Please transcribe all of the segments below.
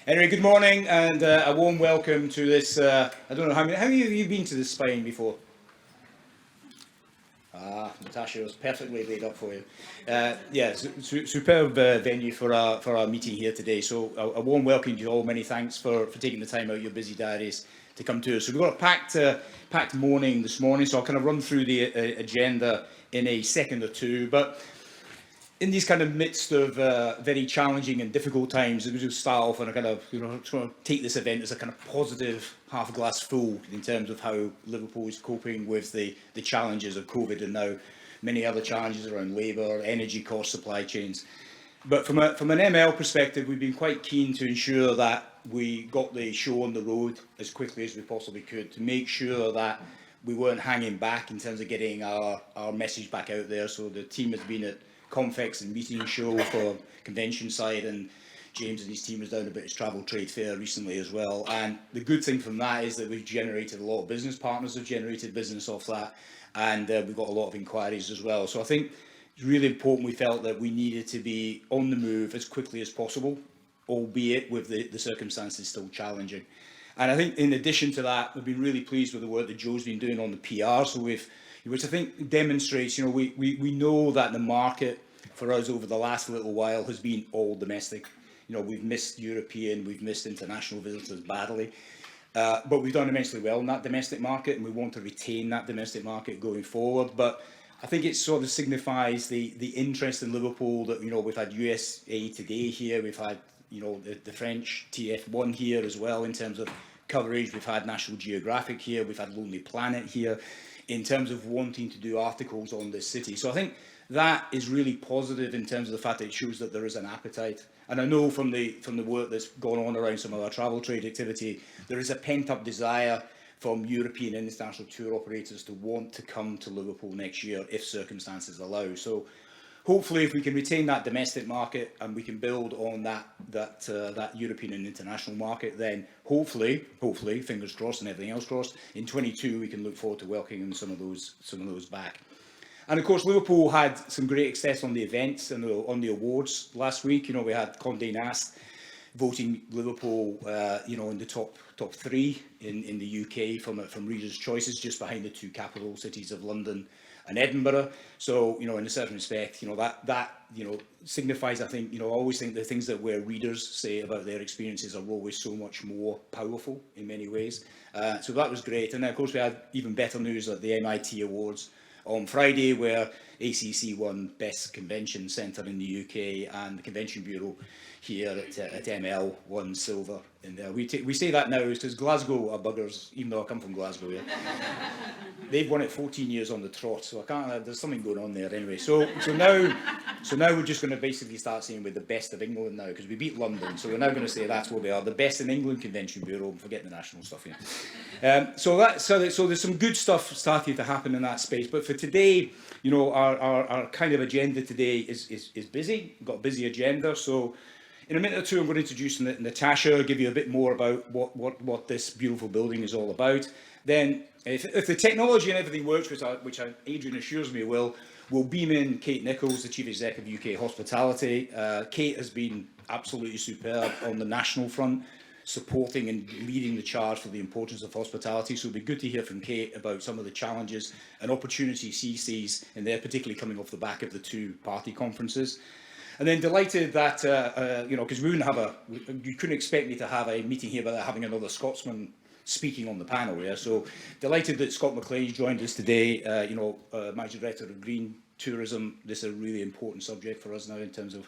Anyway, good morning and a warm welcome to this. I don't know how many of you been to the Spine before? Natasha was perfectly laid up for you. Superb venue for our meeting here today. So a warm welcome to you all. Many thanks for taking the time out of your busy diaries to come to us. So we've got a packed morning this morning. So I'll kind of run through the agenda in a second or two. But in these kind of midst of very challenging and difficult times, we just start off on a kind of, trying to take this event as a kind of positive half glass full in terms of how Liverpool is coping with the challenges of COVID and now many other challenges around labour, energy costs, supply chains. But from an ML perspective, we've been quite keen to ensure that we got the show on the road as quickly as we possibly could to make sure that we weren't hanging back in terms of getting our message back out there. So the team has been at Confex and meeting show for convention side, and James and his team was down a British Travel Trade Fair recently as well. And the good thing from that is that we've generated a lot of business partners have generated business off that, and we've got a lot of inquiries as well. So I think it's really important. We felt that we needed to be on the move as quickly as possible, albeit with the circumstances still challenging. And I think in addition to that, we've been really pleased with the work that Joe's been doing on the PR. So which I think demonstrates, we know that the market for us over the last little while has been all domestic. We've missed European, we've missed international visitors badly, but we've done immensely well in that domestic market, and we want to retain that domestic market going forward. But I think it sort of signifies the interest in Liverpool that, we've had USA Today here, we've had, the French TF1 here as well in terms of coverage, we've had National Geographic here, we've had Lonely Planet here, in terms of wanting to do articles on this city. So I think that is really positive in terms of the fact that it shows that there is an appetite. And I know from the work that's gone on around some of our travel trade activity, there is a pent-up desire from European and international tour operators to want to come to Liverpool next year if circumstances allow. So hopefully, if we can retain that domestic market and we can build on that European and international market, then hopefully, fingers crossed and everything else crossed, in 22 we can look forward to welcoming some of those back. And of course, Liverpool had some great success on the events and on the awards last week. We had Condé Nast voting Liverpool, in the top three in the UK from Readers' Choices, just behind the two capital cities of London and Edinburgh. So, in a certain respect, that signifies, I think, I always think the things that where readers say about their experiences are always so much more powerful in many ways. So that was great. And then, of course, we had even better news at the MIT Awards on Friday, where ACC won Best Convention Centre in the UK, and the Convention Bureau here at ML won silver in there. We say that now because Glasgow are buggers, even though I come from Glasgow. Yeah, they've won it 14 years on the trot, so I can't. There's something going on there anyway. So now we're just going to basically start saying we're the best of England now because we beat London. So we're now going to say that's what we are, the best in England Convention Bureau. And forget the national stuff. Yeah. So there's some good stuff starting to happen in that space. But for today, our kind of agenda today is busy. We've got a busy agenda. So in a minute or two, I'm going to introduce Natasha, give you a bit more about what this beautiful building is all about. Then, if the technology and everything works, which Adrian assures me will, we'll beam in Kate Nicholls, the Chief Exec of UKHospitality. Kate has been absolutely superb on the national front, supporting and leading the charge for the importance of hospitality. So it'll be good to hear from Kate about some of the challenges and opportunities she sees, and they're particularly coming off the back of the two party conferences. And then delighted that, because you couldn't expect me to have a meeting here without having another Scotsman speaking on the panel. Yeah, so delighted that Scott MacLean joined us today. Managing Director of Green Tourism. This is a really important subject for us now in terms of,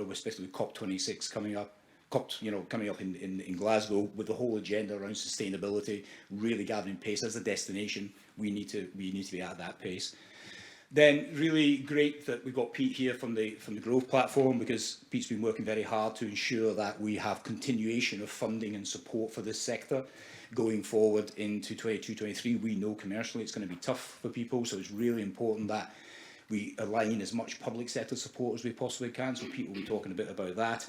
especially with COP26 coming up. Coming up in Glasgow, with the whole agenda around sustainability really gathering pace as a destination. We need to be at that pace. Then really great that we've got Pete here from the Growth platform, because Pete's been working very hard to ensure that we have continuation of funding and support for this sector going forward into 22-23. We know commercially it's going to be tough for people, so it's really important that we align as much public sector support as we possibly can. So Pete will be talking a bit about that.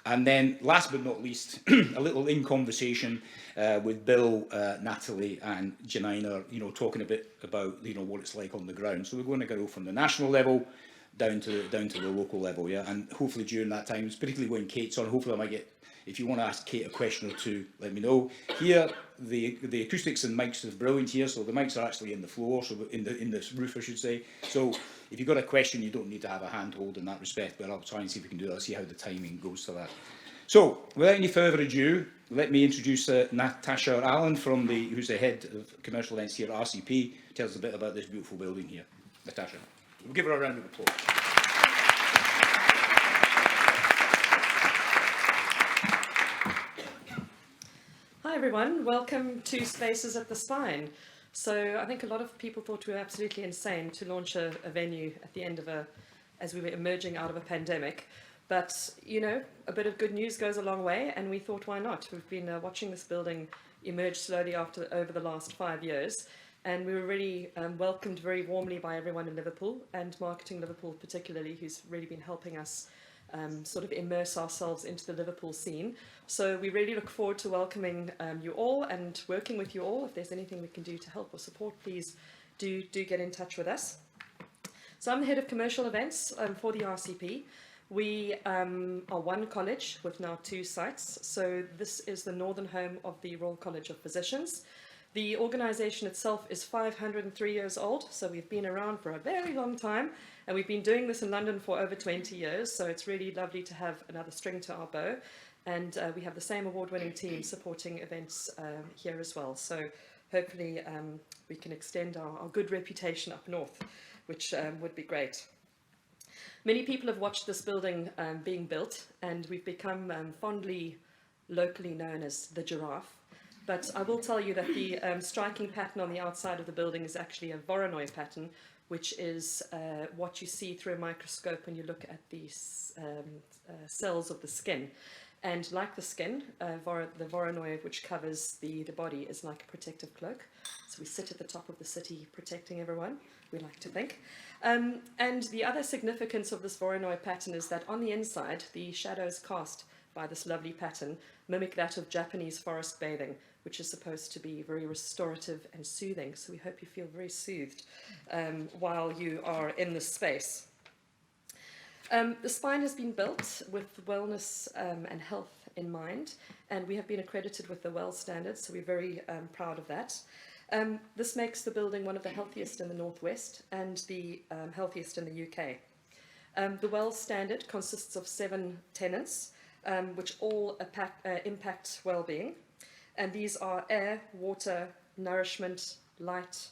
And then, last but not least, a little in conversation with Bill, Natalie, and Janina, talking a bit about what it's like on the ground. So we're going to go from the national level down to the local level, yeah. And hopefully during that time, particularly when Kate's on, hopefully I might get If you want to ask Kate a question or two, let me know. Here, the acoustics and mics are brilliant here, so the mics are actually in the floor, so in the roof, I should say. So if you've got a question, you don't need to have a handhold in that respect, but I'll try and see if we can do that, see how the timing goes to that. So, without any further ado, let me introduce Natasha Allen, who's the head of commercial events here at RCP. Tell us a bit about this beautiful building here. Natasha. We'll give her a round of applause. Hi everyone, welcome to Spaces at the Spine. So I think a lot of people thought we were absolutely insane to launch a venue at the end of as we were emerging out of a pandemic. But, you know, a bit of good news goes a long way, and we thought, why not? We've been watching this building emerge slowly over the last 5 years, and we were really welcomed very warmly by everyone in Liverpool, and Marketing Liverpool particularly, who's really been helping us sort of immerse ourselves into the Liverpool scene. So we really look forward to welcoming you all and working with you all. If there's anything we can do to help or support, please do get in touch with us. So I'm the head of commercial events for the RCP. We are one college with now 2 sites, so this is the northern home of the Royal College of Physicians. The organisation itself is 503 years old, so we've been around for a very long time, and we've been doing this in London for over 20 years, so it's really lovely to have another string to our bow, and we have the same award-winning team supporting events here as well, so hopefully we can extend our good reputation up north, which would be great. Many people have watched this building being built, and we've become fondly locally known as the giraffe. But I will tell you that the striking pattern on the outside of the building is actually a Voronoi pattern, which is what you see through a microscope when you look at these cells of the skin. And like the skin, the Voronoi, which covers the body, is like a protective cloak. So we sit at the top of the city protecting everyone, we like to think. And the other significance of this Voronoi pattern is that on the inside, the shadows cast by this lovely pattern mimic that of Japanese forest bathing, which is supposed to be very restorative and soothing. So we hope you feel very soothed while you are in this space. The spine has been built with wellness and health in mind, and we have been accredited with the WELL standards, so we're very proud of that. This makes the building one of the healthiest in the Northwest and the healthiest in the UK. The WELL standard consists of 7 tenets, which all impact well-being, and these are air, water, nourishment, light,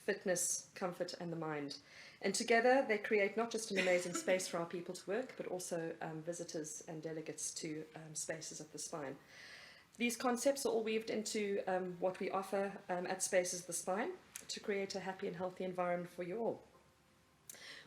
fitness, comfort, and the mind. And together they create not just an amazing space for our people to work, but also visitors and delegates to Spaces at the Spine. These concepts are all weaved into what we offer at Spaces at the Spine to create a happy and healthy environment for you all.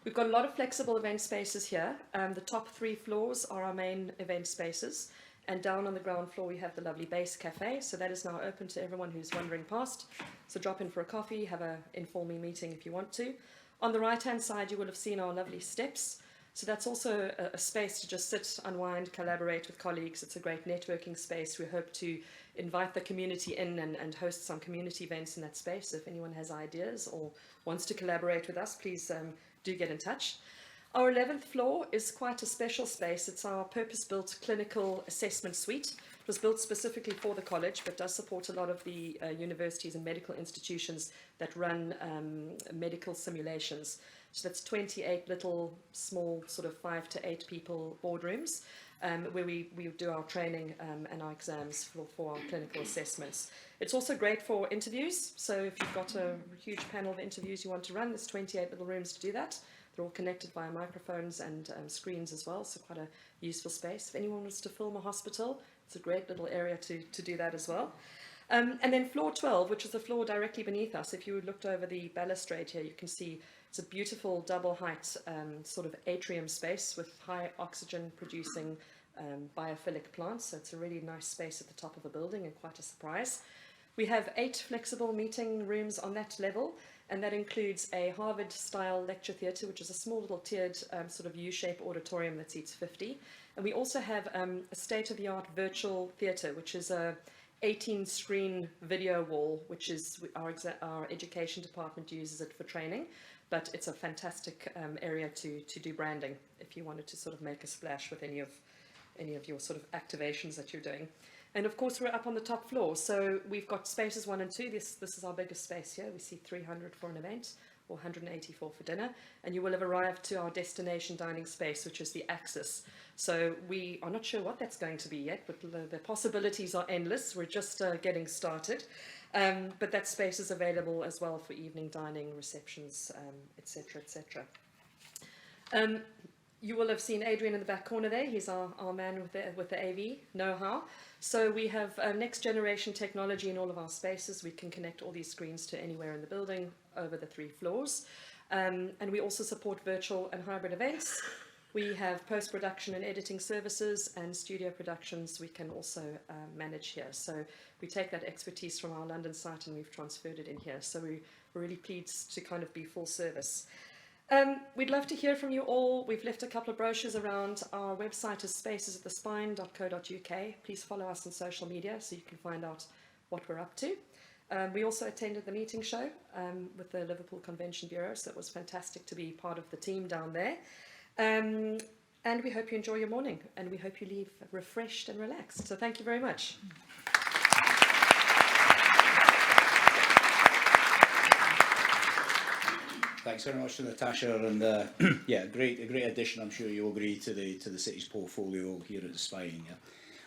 We've got a lot of flexible event spaces here. The top 3 floors are our main event spaces, and down on the ground floor we have the lovely Base Cafe, so that is now open to everyone who's wandering past. So drop in for a coffee, have an informal meeting if you want to. On the right-hand side, you will have seen our lovely steps. So that's also a space to just sit, unwind, collaborate with colleagues. It's a great networking space. We hope to invite the community in and host some community events in that space. If anyone has ideas or wants to collaborate with us, please do get in touch. Our 11th floor is quite a special space. It's our purpose-built clinical assessment suite. It was built specifically for the college, but does support a lot of the universities and medical institutions that run medical simulations. So that's 28 little, small, sort of 5 to 8 people boardrooms where we do our training and our exams for our clinical assessments. It's also great for interviews. So if you've got a huge panel of interviews you want to run, there's 28 little rooms to do that. They're all connected via microphones and screens as well, so quite a useful space. If anyone wants to film a hospital, it's a great little area to do that as well. And then floor 12, which is the floor directly beneath us. If you looked over the balustrade here, you can see it's a beautiful double height sort of atrium space with high oxygen producing biophilic plants. So it's a really nice space at the top of the building and quite a surprise. We have 8 flexible meeting rooms on that level, and that includes a Harvard-style lecture theatre, which is a small little tiered sort of U-shaped auditorium that seats 50. And we also have a state-of-the-art virtual theatre, which is a 18-screen video wall, which is our education department uses it for training, but it's a fantastic area to do branding if you wanted to sort of make a splash with any of any of your sort of activations that you're doing. And of course, we're up on the top floor. So we've got spaces 1 and 2. This is our biggest space here. We see 300 for an event, or 184 for dinner. And you will have arrived to our destination dining space, which is the Axis. So we are not sure what that's going to be yet, but the possibilities are endless. We're just getting started. But that space is available as well for evening dining, receptions, etc., etc. You will have seen Adrian in the back corner there. He's our man with the AV know-how. So we have next generation technology in all of our spaces. We can connect all these screens to anywhere in the building over the 3 floors. And we also support virtual and hybrid events. We have post-production and editing services and studio productions we can also manage here. So we take that expertise from our London site and we've transferred it in here. So we're really pleased to kind of be full service. We'd love to hear from you all. We've left a couple of brochures around. Our website is spacesatthespine.co.uk. Please follow us on social media so you can find out what we're up to. We also attended the meeting show with the Liverpool Convention Bureau, so it was fantastic to be part of the team down there. And we hope you enjoy your morning, and we hope you leave refreshed and relaxed. So thank you very much. Thanks very much to Natasha, and yeah, a great addition. I'm sure you'll agree to the city's portfolio here at the Spine. Yeah.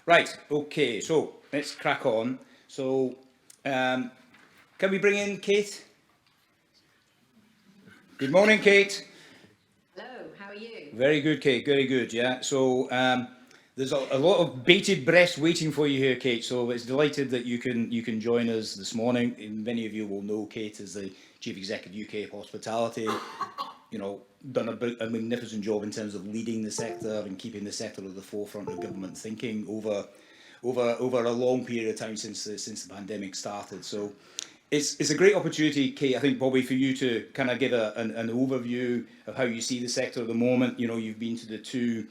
Right. Okay. So let's crack on. So can we bring in Kate? Good morning, Kate. Hello. How are you? Very good, Kate. Very good. Yeah. So there's a lot of bated breath waiting for you here, Kate. So it's delighted that you can join us this morning. And many of you will know Kate as the Chief Executive UKHospitality. You know, done a magnificent job in terms of leading the sector and keeping the sector at the forefront of government thinking over a long period of time since the pandemic started. So it's a great opportunity, Kate, I think, Bobby, for you to kind of give an overview of how you see the sector at the moment. You know, you've been to the 2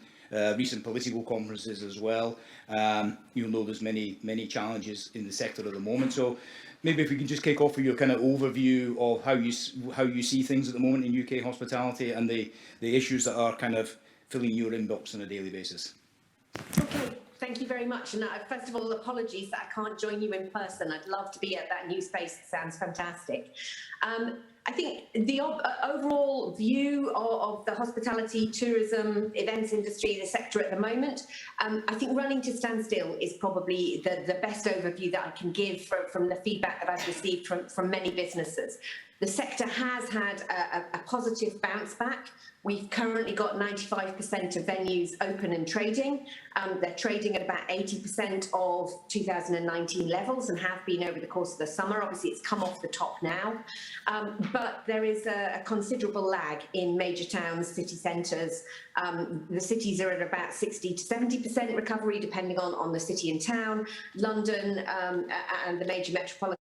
recent political conferences as well. You'll know there's many challenges in the sector at the moment. So maybe if we can just kick off with your kind of overview of how you see things at the moment in UK hospitality and the issues that are kind of filling your inbox on a daily basis. Okay, thank you very much. And first of all, apologies that I can't join you in person. I'd love to be at that new space. It sounds fantastic. I think the overall view of the hospitality, tourism, events industry, the sector at the moment, I think running to standstill is probably the best overview that I can give from the feedback that I've received from many businesses. The sector has had a positive bounce back. We've currently got 95% of venues open and trading. They're trading at about 80% of 2019 levels and have been over the course of the summer. Obviously, it's come off the top now. But there is a considerable lag in major towns, city centres. The cities are at about 60 to 70% recovery, depending on the city and town. London and the major metropolitan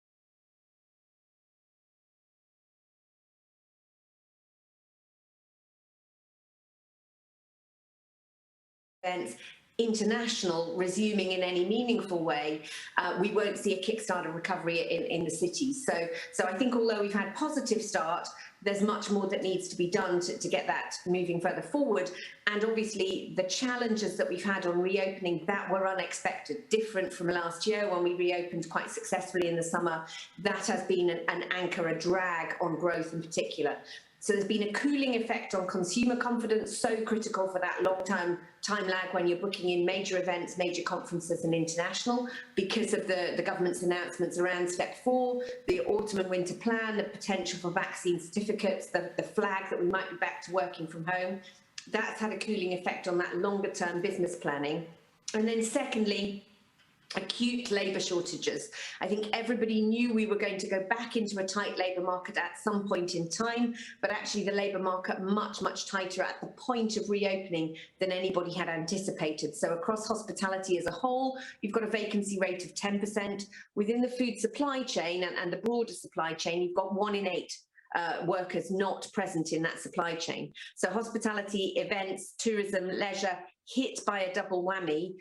events, international resuming in any meaningful way, we won't see a kickstarter recovery in the cities. So I think although we've had positive start, there's much more that needs to be done to get that moving further forward. And obviously the challenges that we've had on reopening that were unexpected, different from last year when we reopened quite successfully in the summer. That has been an anchor, a drag on growth in particular. So there's been a cooling effect on consumer confidence, so critical for that long-term time lag when you're booking in major events, major conferences and international, because of the government's announcements around step 4, the autumn and winter plan, the potential for vaccine certificates, the flag that we might be back to working from home. That's had a cooling effect on that longer-term business planning. And then secondly, acute labour shortages. I think everybody knew we were going to go back into a tight labour market at some point in time, but actually the labour market much tighter at the point of reopening than anybody had anticipated. So across hospitality as a whole, you've got a vacancy rate of 10%. Within the food supply chain and the broader supply chain, you've got 1 in 8 workers not present in that supply chain. So hospitality, events, tourism, leisure hit by a double whammy,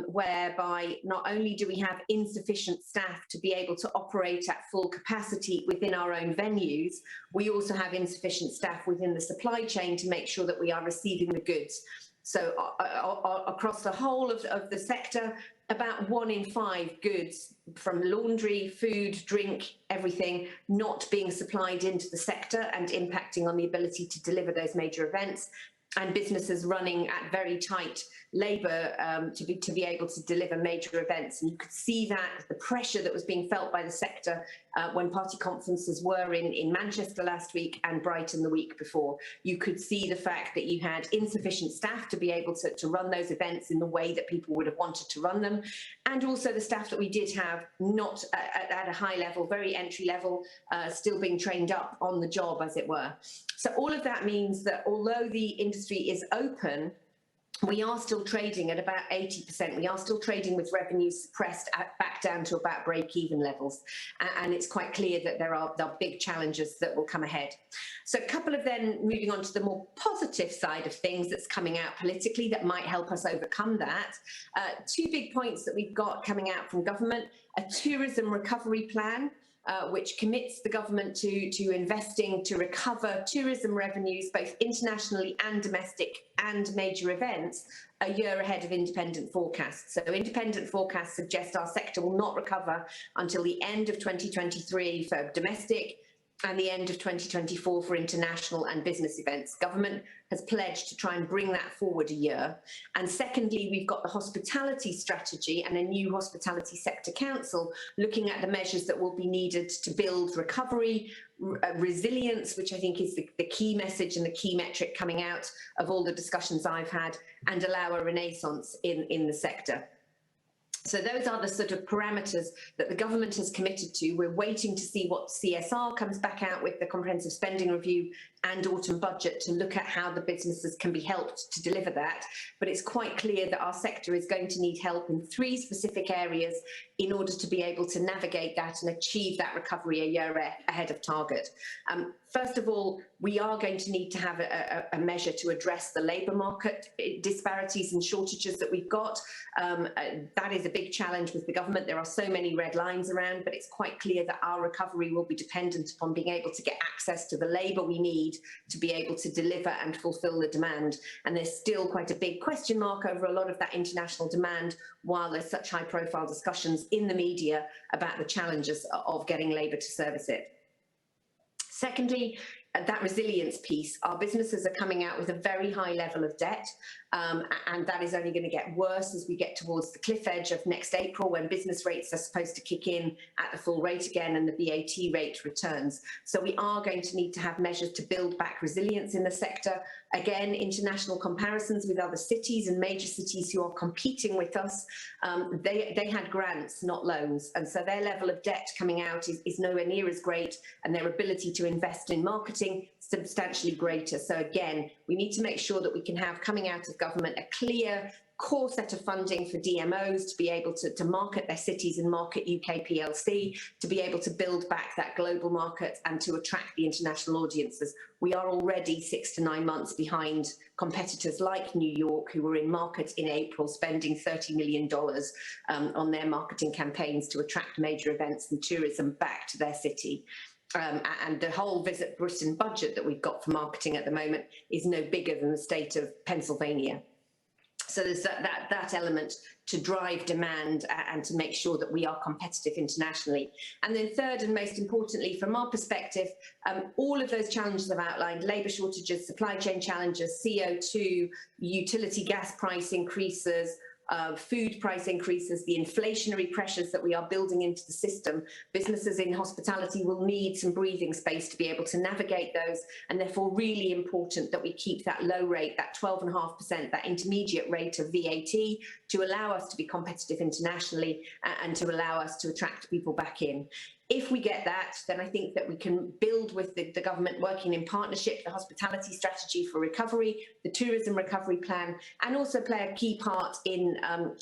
whereby not only do we have insufficient staff to be able to operate at full capacity within our own venues, we also have insufficient staff within the supply chain to make sure that we are receiving the goods. So across the whole of the sector, about 1 in 5 goods from laundry, food, drink, everything not being supplied into the sector and impacting on the ability to deliver those major events, and businesses running at very tight labour to be able to deliver major events. And you could see that, the pressure that was being felt by the sector when party conferences were in Manchester last week and Brighton the week before. You could see the fact that you had insufficient staff to be able to run those events in the way that people would have wanted to run them. And also the staff that we did have, not at a high level, very entry level, still being trained up on the job, as it were. So all of that means that although the industry is open, we are still trading at about 80%. We are still trading with revenues suppressed back down to about break-even levels. And it's quite clear that there are big challenges that will come ahead. So a couple of then moving on to the more positive side of things that's coming out politically that might help us overcome that. 2 big points that we've got coming out from government: a tourism recovery plan, which commits the government to investing to recover tourism revenues, both internationally and domestic, and major events a year ahead of independent forecasts. So independent forecasts suggest our sector will not recover until the end of 2023 for domestic and the end of 2024 for international and business events. Government has pledged to try and bring that forward a year. And secondly, we've got the hospitality strategy and a new hospitality sector council looking at the measures that will be needed to build recovery, resilience, which I think is the key message and the key metric coming out of all the discussions I've had, and allow a renaissance in the sector. So those are the sort of parameters that the government has committed to. We're waiting to see what CSR comes back out with, the comprehensive spending review and autumn budget, to look at how the businesses can be helped to deliver that. But it's quite clear that our sector is going to need help in 3 specific areas in order to be able to navigate that and achieve that recovery a year ahead of target. First of all, we are going to need to have a measure to address the labour market disparities and shortages that we've got. That is a big challenge with the government. There are so many red lines around, but it's quite clear that our recovery will be dependent upon being able to get access to the labour we need to be able to deliver and fulfil the demand. And there's still quite a big question mark over a lot of that international demand, while there's such high profile discussions in the media about the challenges of getting labour to service it. Secondly, that resilience piece, our businesses are coming out with a very high level of debt, and that is only going to get worse as we get towards the cliff edge of next April, when business rates are supposed to kick in at the full rate again and the VAT rate returns. So we are going to need to have measures to build back resilience in the sector. Again, international comparisons with other cities and major cities who are competing with us, they had grants, not loans, and so their level of debt coming out is nowhere near as great, and their ability to invest in marketing substantially greater. So again, we need to make sure that we can have, coming out of government, a clear core set of funding for DMOs to be able to market their cities and market UK PLC, to be able to build back that global market and to attract the international audiences. We are already 6 to 9 months behind competitors like New York, who were in market in April, spending $30 million on their marketing campaigns to attract major events and tourism back to their city. And the whole Visit Britain budget that we've got for marketing at the moment is no bigger than the state of Pennsylvania. So there's that element to drive demand and to make sure that we are competitive internationally. And then third, and most importantly, from our perspective, all of those challenges I've outlined, labour shortages, supply chain challenges, CO2, utility gas price increases, food price increases, the inflationary pressures that we are building into the system, businesses in hospitality will need some breathing space to be able to navigate those, and therefore really important that we keep that low rate, that 12.5%, that intermediate rate of VAT, to allow us to be competitive internationally and to allow us to attract people back in. If we get that, then I think that we can build with the government, working in partnership, the hospitality strategy for recovery, the tourism recovery plan, and also play a key part in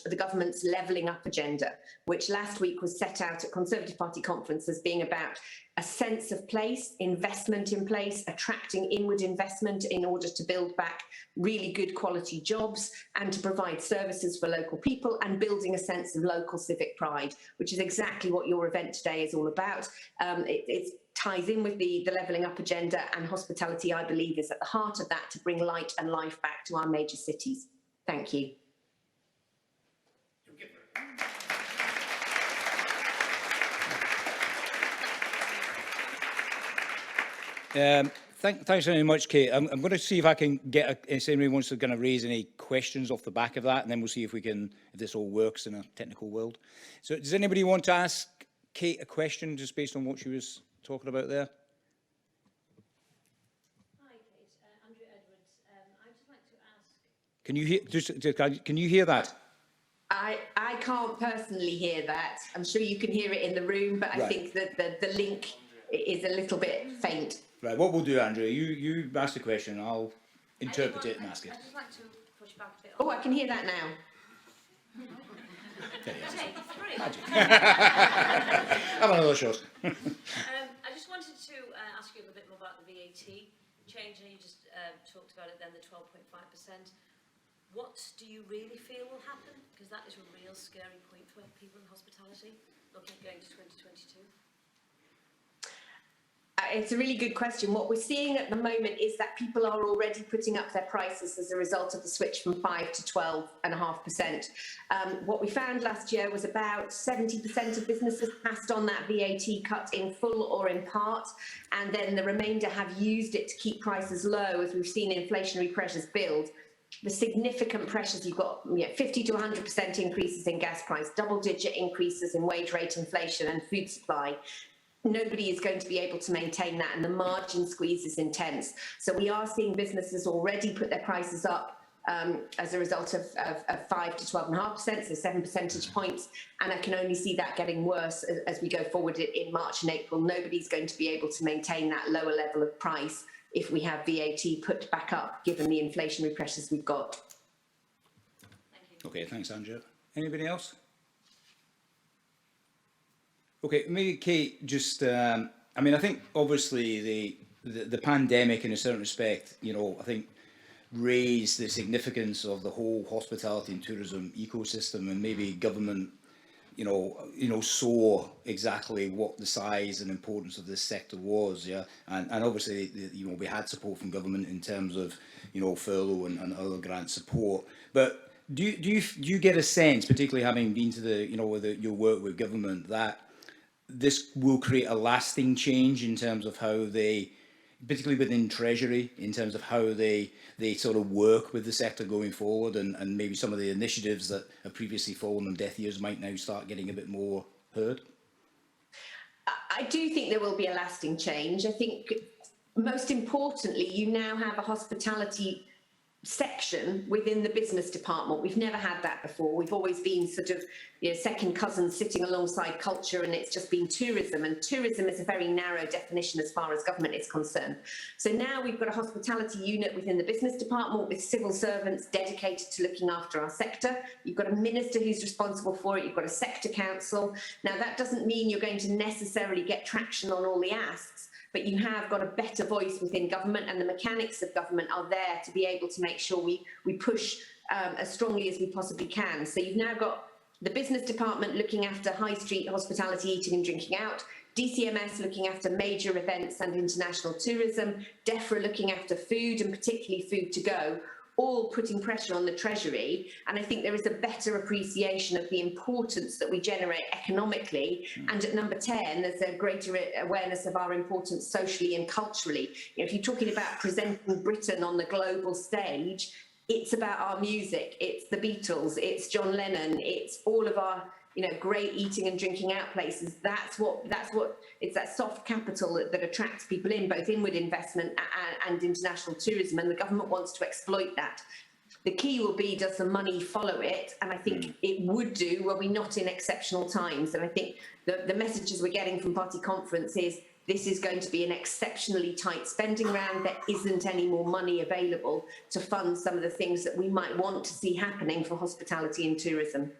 the government's levelling up agenda, which last week was set out at Conservative Party conference as being about a sense of place, investment in place, attracting inward investment in order to build back really good quality jobs and to provide services for local people, and building a sense of local civic pride, which is exactly what your event today is all about. It ties in with the levelling up agenda, and hospitality, I believe, is at the heart of that, to bring light and life back to our major cities. Thank you. Thanks very much, Kate. I'm going to see if I can get, if anybody wants to kind of raise any questions off the back of that, and then we'll see if we can, if this all works in a technical world. So does anybody want to ask Kate a question just based on what she was talking about there? Hi, Kate. Andrew Edwards. I'd just like to ask... Can you hear, can you hear that? I can't personally hear that. I'm sure you can hear it in the room, but I think that the link is a little bit faint. Right, what we'll do, Andrew, you ask the question, I'll interpret it and ask it. I'd just like to push back a bit on... Oh, I can hear that now. Okay, three. Have another shot. I just wanted to ask you a little bit more about the VAT change, and you just talked about it then, the 12.5%. What do you really feel will happen? Because that is a real scary point for people in hospitality, looking at going to 2022. It's a really good question. What we're seeing at the moment is that people are already putting up their prices as a result of the switch from 5 to 12.5%. What we found last year was about 70% of businesses passed on that VAT cut in full or in part, and then the remainder have used it to keep prices low as we've seen inflationary pressures build. The significant pressures you've got, 50 to 100% increases in gas price, double-digit increases in wage rate inflation and food supply. Nobody is going to be able to maintain that, and the margin squeeze is intense. So we are seeing businesses already put their prices up as a result of 5 to 12.5%, so 7 percentage points, and I can only see that getting worse as we go forward in March and April. Nobody's going to be able to maintain that lower level of price if we have VAT put back up, given the inflationary pressures we've got. Thank you. Okay, thanks, Andrew. Anybody else? Okay, maybe Kate, just, I mean, I think obviously the pandemic in a certain respect, I think raised the significance of the whole hospitality and tourism ecosystem, and maybe government, saw exactly what the size and importance of this sector was, yeah, and obviously, we had support from government in terms of, furlough and other grant support, but do you get a sense, particularly having been to the, your work with government, that this will create a lasting change in terms of how they, particularly within Treasury, in terms of how they sort of work with the sector going forward, and maybe some of the initiatives that have previously fallen on deaf ears might now start getting a bit more heard? I do think there will be a lasting change. I think most importantly, you now have a hospitality section within the business department. We've never had that before. We've always been sort of second cousins sitting alongside culture, and it's just been tourism, and tourism is a very narrow definition as far as government is concerned. So now we've got a hospitality unit within the business department with civil servants dedicated to looking after our sector. You've got a minister who's responsible for it. You've got a sector council. Now that doesn't mean you're going to necessarily get traction on all the asks, but you have got a better voice within government, and the mechanics of government are there to be able to make sure we push as strongly as we possibly can. So you've now got the business department looking after high street hospitality, eating and drinking out, DCMS looking after major events and international tourism, DEFRA looking after food and particularly food to go, all putting pressure on the Treasury. And I think there is a better appreciation of the importance that we generate economically. And at number 10, there's a greater awareness of our importance socially and culturally. If you're talking about presenting Britain on the global stage, it's about our music, it's the Beatles, it's John Lennon, it's all of our great eating and drinking out places. That's what it's that soft capital that attracts people in, both inward investment and international tourism, and the government wants to exploit that. The key will be, does the money follow it? And I think it would do, were we not in exceptional times. And I think the messages we're getting from Party Conference is this is going to be an exceptionally tight spending round. There isn't any more money available to fund some of the things that we might want to see happening for hospitality and tourism.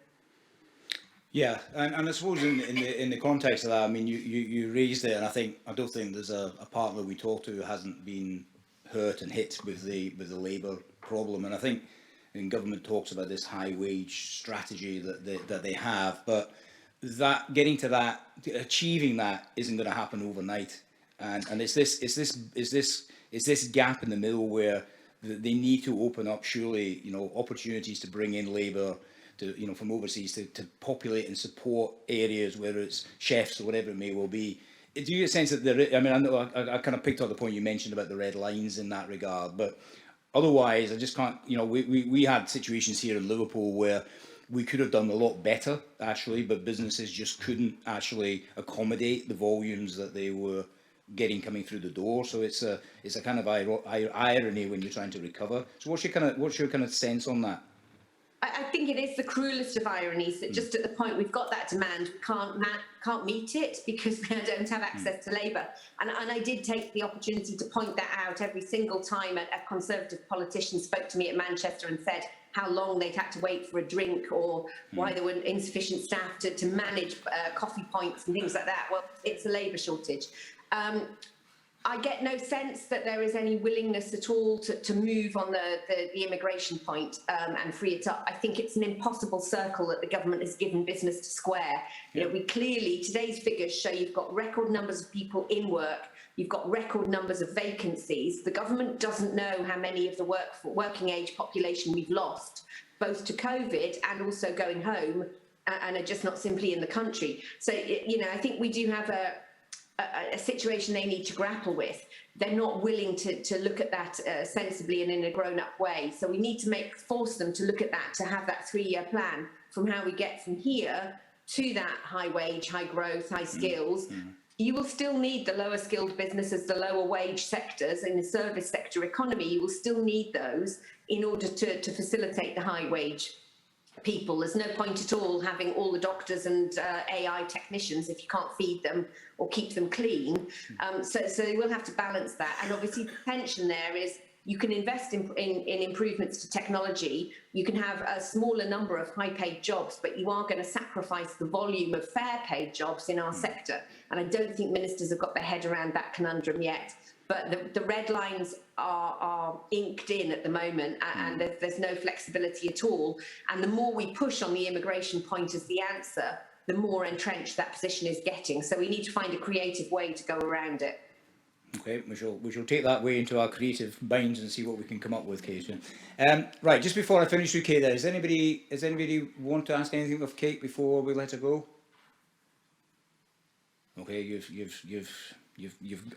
Yeah, and I suppose in the context of that, I mean, you raised it, and I don't think there's a partner we talk to who hasn't been hurt and hit with the labour problem, and I think government talks about this high wage strategy that they have, but that getting to that, achieving that isn't going to happen overnight, and it's this gap in the middle where they need to open up, surely, opportunities to bring in labour to, from overseas to populate and support areas, whether it's chefs or whatever it may well be. Do you get a sense that I know I kind of picked up the point you mentioned about the red lines in that regard, but otherwise I just can't, we had situations here in Liverpool where we could have done a lot better, actually, but businesses just couldn't actually accommodate the volumes that they were getting coming through the door. So it's a kind of irony when you're trying to recover. So what's your kind of sense on that? I think it is the cruelest of ironies that just at the point we've got that demand, we can't meet it because we don't have access to labour. And I did take the opportunity to point that out every single time a Conservative politician spoke to me at Manchester and said how long they'd had to wait for a drink, or why there were insufficient staff to manage coffee points and things like that. Well, it's a labour shortage. I get no sense that there is any willingness at all to move on the immigration point and free it up. I think it's an impossible circle that the government has given business to square. Yeah. We clearly, today's figures show you've got record numbers of people in work, you've got record numbers of vacancies. The government doesn't know how many of the working age population we've lost, both to COVID and also going home, and are just not simply in the country. So, I think we do have a situation they need to grapple with. They're not willing to look at that sensibly and in a grown-up way. So we need to force them to look at that, to have that 3-year plan from how we get from here to that high wage, high growth, high skills. You will still need the lower skilled businesses, the lower wage sectors in the service sector economy. You will still need those in order to facilitate the high wage people. There's no point at all having all the doctors and AI technicians if you can't feed them or keep them clean. So they will have to balance that. And obviously the tension there is you can invest in improvements to technology, you can have a smaller number of high-paid jobs, but you are going to sacrifice the volume of fair-paid jobs in our sector. And I don't think ministers have got their head around that conundrum yet. But the red lines are inked in at the moment, and there's no flexibility at all. And the more we push on the immigration point as the answer, the more entrenched that position is getting. So we need to find a creative way to go around it. Okay, we shall take that way into our creative minds and see what we can come up with, Kate. Right, just before I finish with Kate, does anybody want to ask anything of Kate before we let her go? Okay,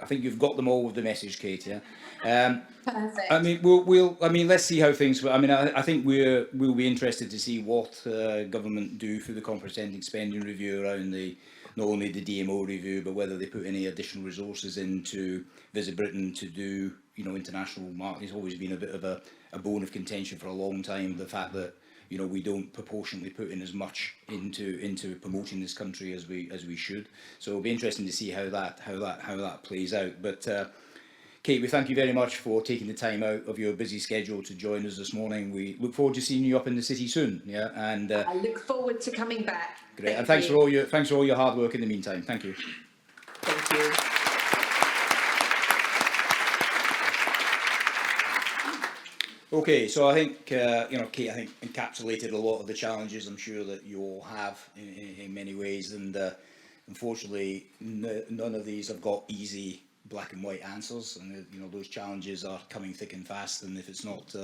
I think you've got them all with the message, Kate. Yeah. Perfect. I mean, let's see how things. I mean, I think we'll be interested to see what government do for the comprehensive spending review around not only the DMO review, but whether they put any additional resources into Visit Britain to do, international marketing. It's always been a bit of a bone of contention for a long time. The fact that we don't proportionately put in as much into promoting this country as we should. So it'll be interesting to see how that plays out. But Kate, we thank you very much for taking the time out of your busy schedule to join us this morning. We look forward to seeing you up in the city soon. Yeah, and I look forward to coming back. Great, and thanks for all your hard work in the meantime. Thank you. Thank you. Okay, so I think Kate, encapsulated a lot of the challenges I'm sure that you all have in many ways, and unfortunately, none of these have got easy black and white answers, and those challenges are coming thick and fast. And if it's not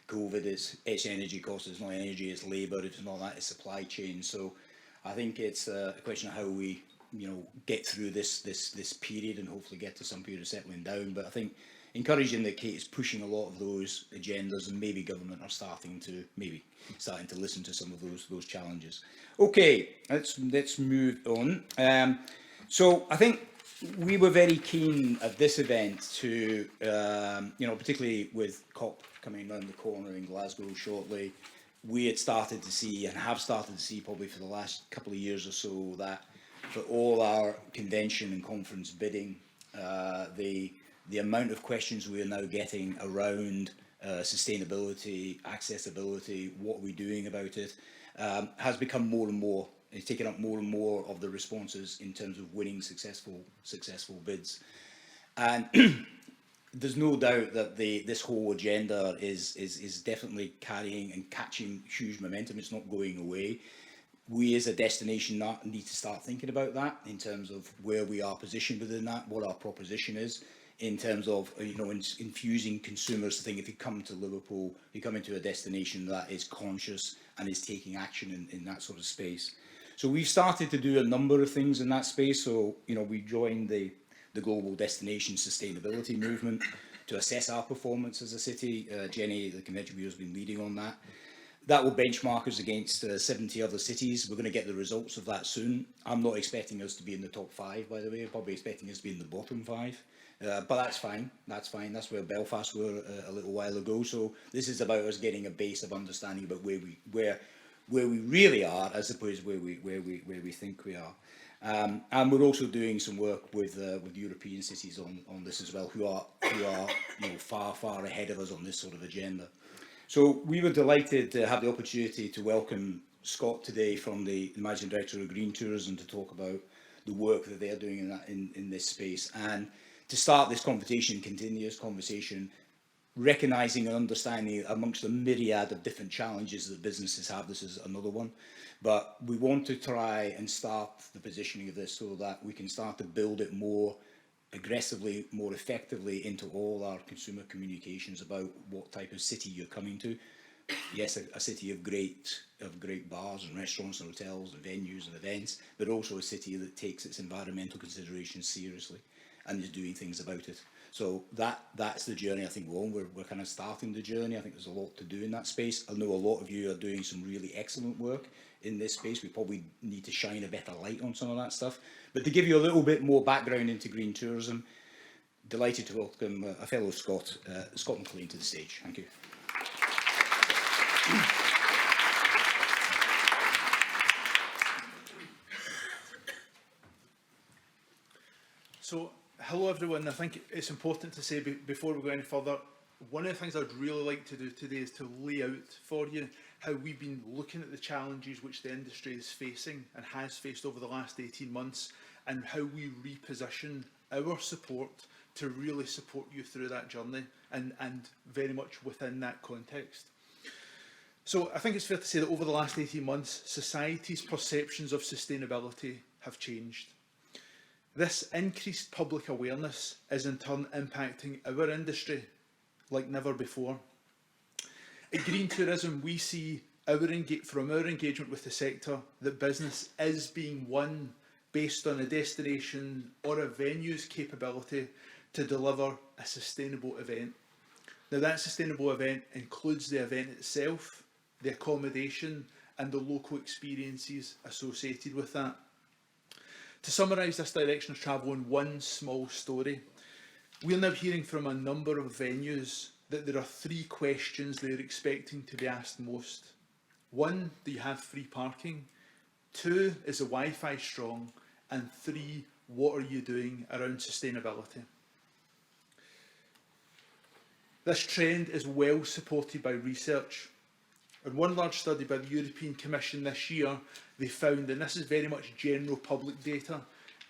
COVID, it's energy costs. It's not energy, it's labour. If it's not that, it's supply chain. So I think it's a question of how we get through this period and hopefully get to some period of settling down. But I think encouraging that Kate is pushing a lot of those agendas, and maybe government are starting to listen to some of those challenges. Okay, let's move on. So I think we were very keen at this event to, particularly with COP coming around the corner in Glasgow shortly, we had started to see, and have started to see probably for the last couple of years or so, that for all our convention and conference bidding, the amount of questions we are now getting around sustainability, accessibility, what are we doing about it, has become more and more. It's taken up more and more of the responses in terms of winning successful bids. And there's no doubt that this whole agenda is definitely carrying and catching huge momentum. It's not going away. We as a destination need to start thinking about that in terms of where we are positioned within that, what our proposition is. in terms of, infusing consumers to think if you come to Liverpool, you come into a destination that is conscious and is taking action in that sort of space. So we've started to do a number of things in that space. So, we joined the global destination sustainability movement to assess our performance as a city. Jenny, the convention bureau, has been leading on that. That will benchmark us against 70 other cities. We're going to get the results of that soon. I'm not expecting us to be in the top 5, by the way. I'm probably expecting us to be in the bottom 5. But that's fine. That's fine. That's where Belfast were a little while ago. So this is about us getting a base of understanding about where we really are, as opposed to where we think we are. And we're also doing some work with European cities on this as well, who are far ahead of us on this sort of agenda. So we were delighted to have the opportunity to welcome Scott today, from the Managing Director of Green Tourism, to talk about the work that they're doing in this space, and to start this continuous conversation, recognising and understanding amongst the myriad of different challenges that businesses have. This is another one. But we want to try and start the positioning of this so that we can start to build it more aggressively, more effectively into all our consumer communications about what type of city you're coming to. Yes, a city of great bars and restaurants and hotels and venues and events, but also a city that takes its environmental considerations seriously and is doing things about it. So that's the journey I think we're on. We're kind of starting the journey. I think there's a lot to do in that space. I know a lot of you are doing some really excellent work in this space. We probably need to shine a better light on some of that stuff. But to give you a little bit more background into green tourism, delighted to welcome a fellow Scott, Scott MacLean, to the stage. Thank you. So, hello everyone. I think it's important to say before we go any further, one of the things I'd really like to do today is to lay out for you how we've been looking at the challenges which the industry is facing and has faced over the last 18 months, and how we reposition our support to really support you through that journey, and very much within that context. So I think it's fair to say that over the last 18 months, society's perceptions of sustainability have changed. This increased public awareness is in turn impacting our industry like never before. At Green Tourism, we see from our engagement with the sector that business is being won based on a destination or a venue's capability to deliver a sustainable event. Now, that sustainable event includes the event itself, the accommodation, and the local experiences associated with that. To summarise this direction of travel in one small story, we're now hearing from a number of venues that there are 3 questions they're expecting to be asked most. 1, do you have free parking? 2, is the Wi-Fi strong? And 3, what are you doing around sustainability? This trend is well supported by research. In one large study by the European Commission this year, they found, and this is very much general public data,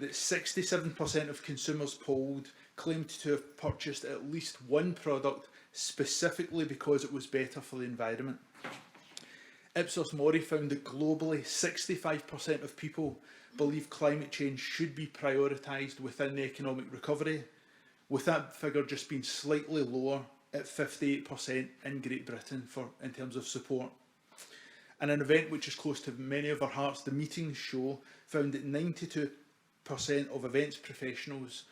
that 67% of consumers polled claimed to have purchased at least one product specifically because it was better for the environment. Ipsos Mori found that globally 65% of people believe climate change should be prioritised within the economic recovery, with that figure just being slightly lower at 58% in Great Britain in terms of support. And an event which is close to many of our hearts, the Meetings Show, found that 92% of events professionals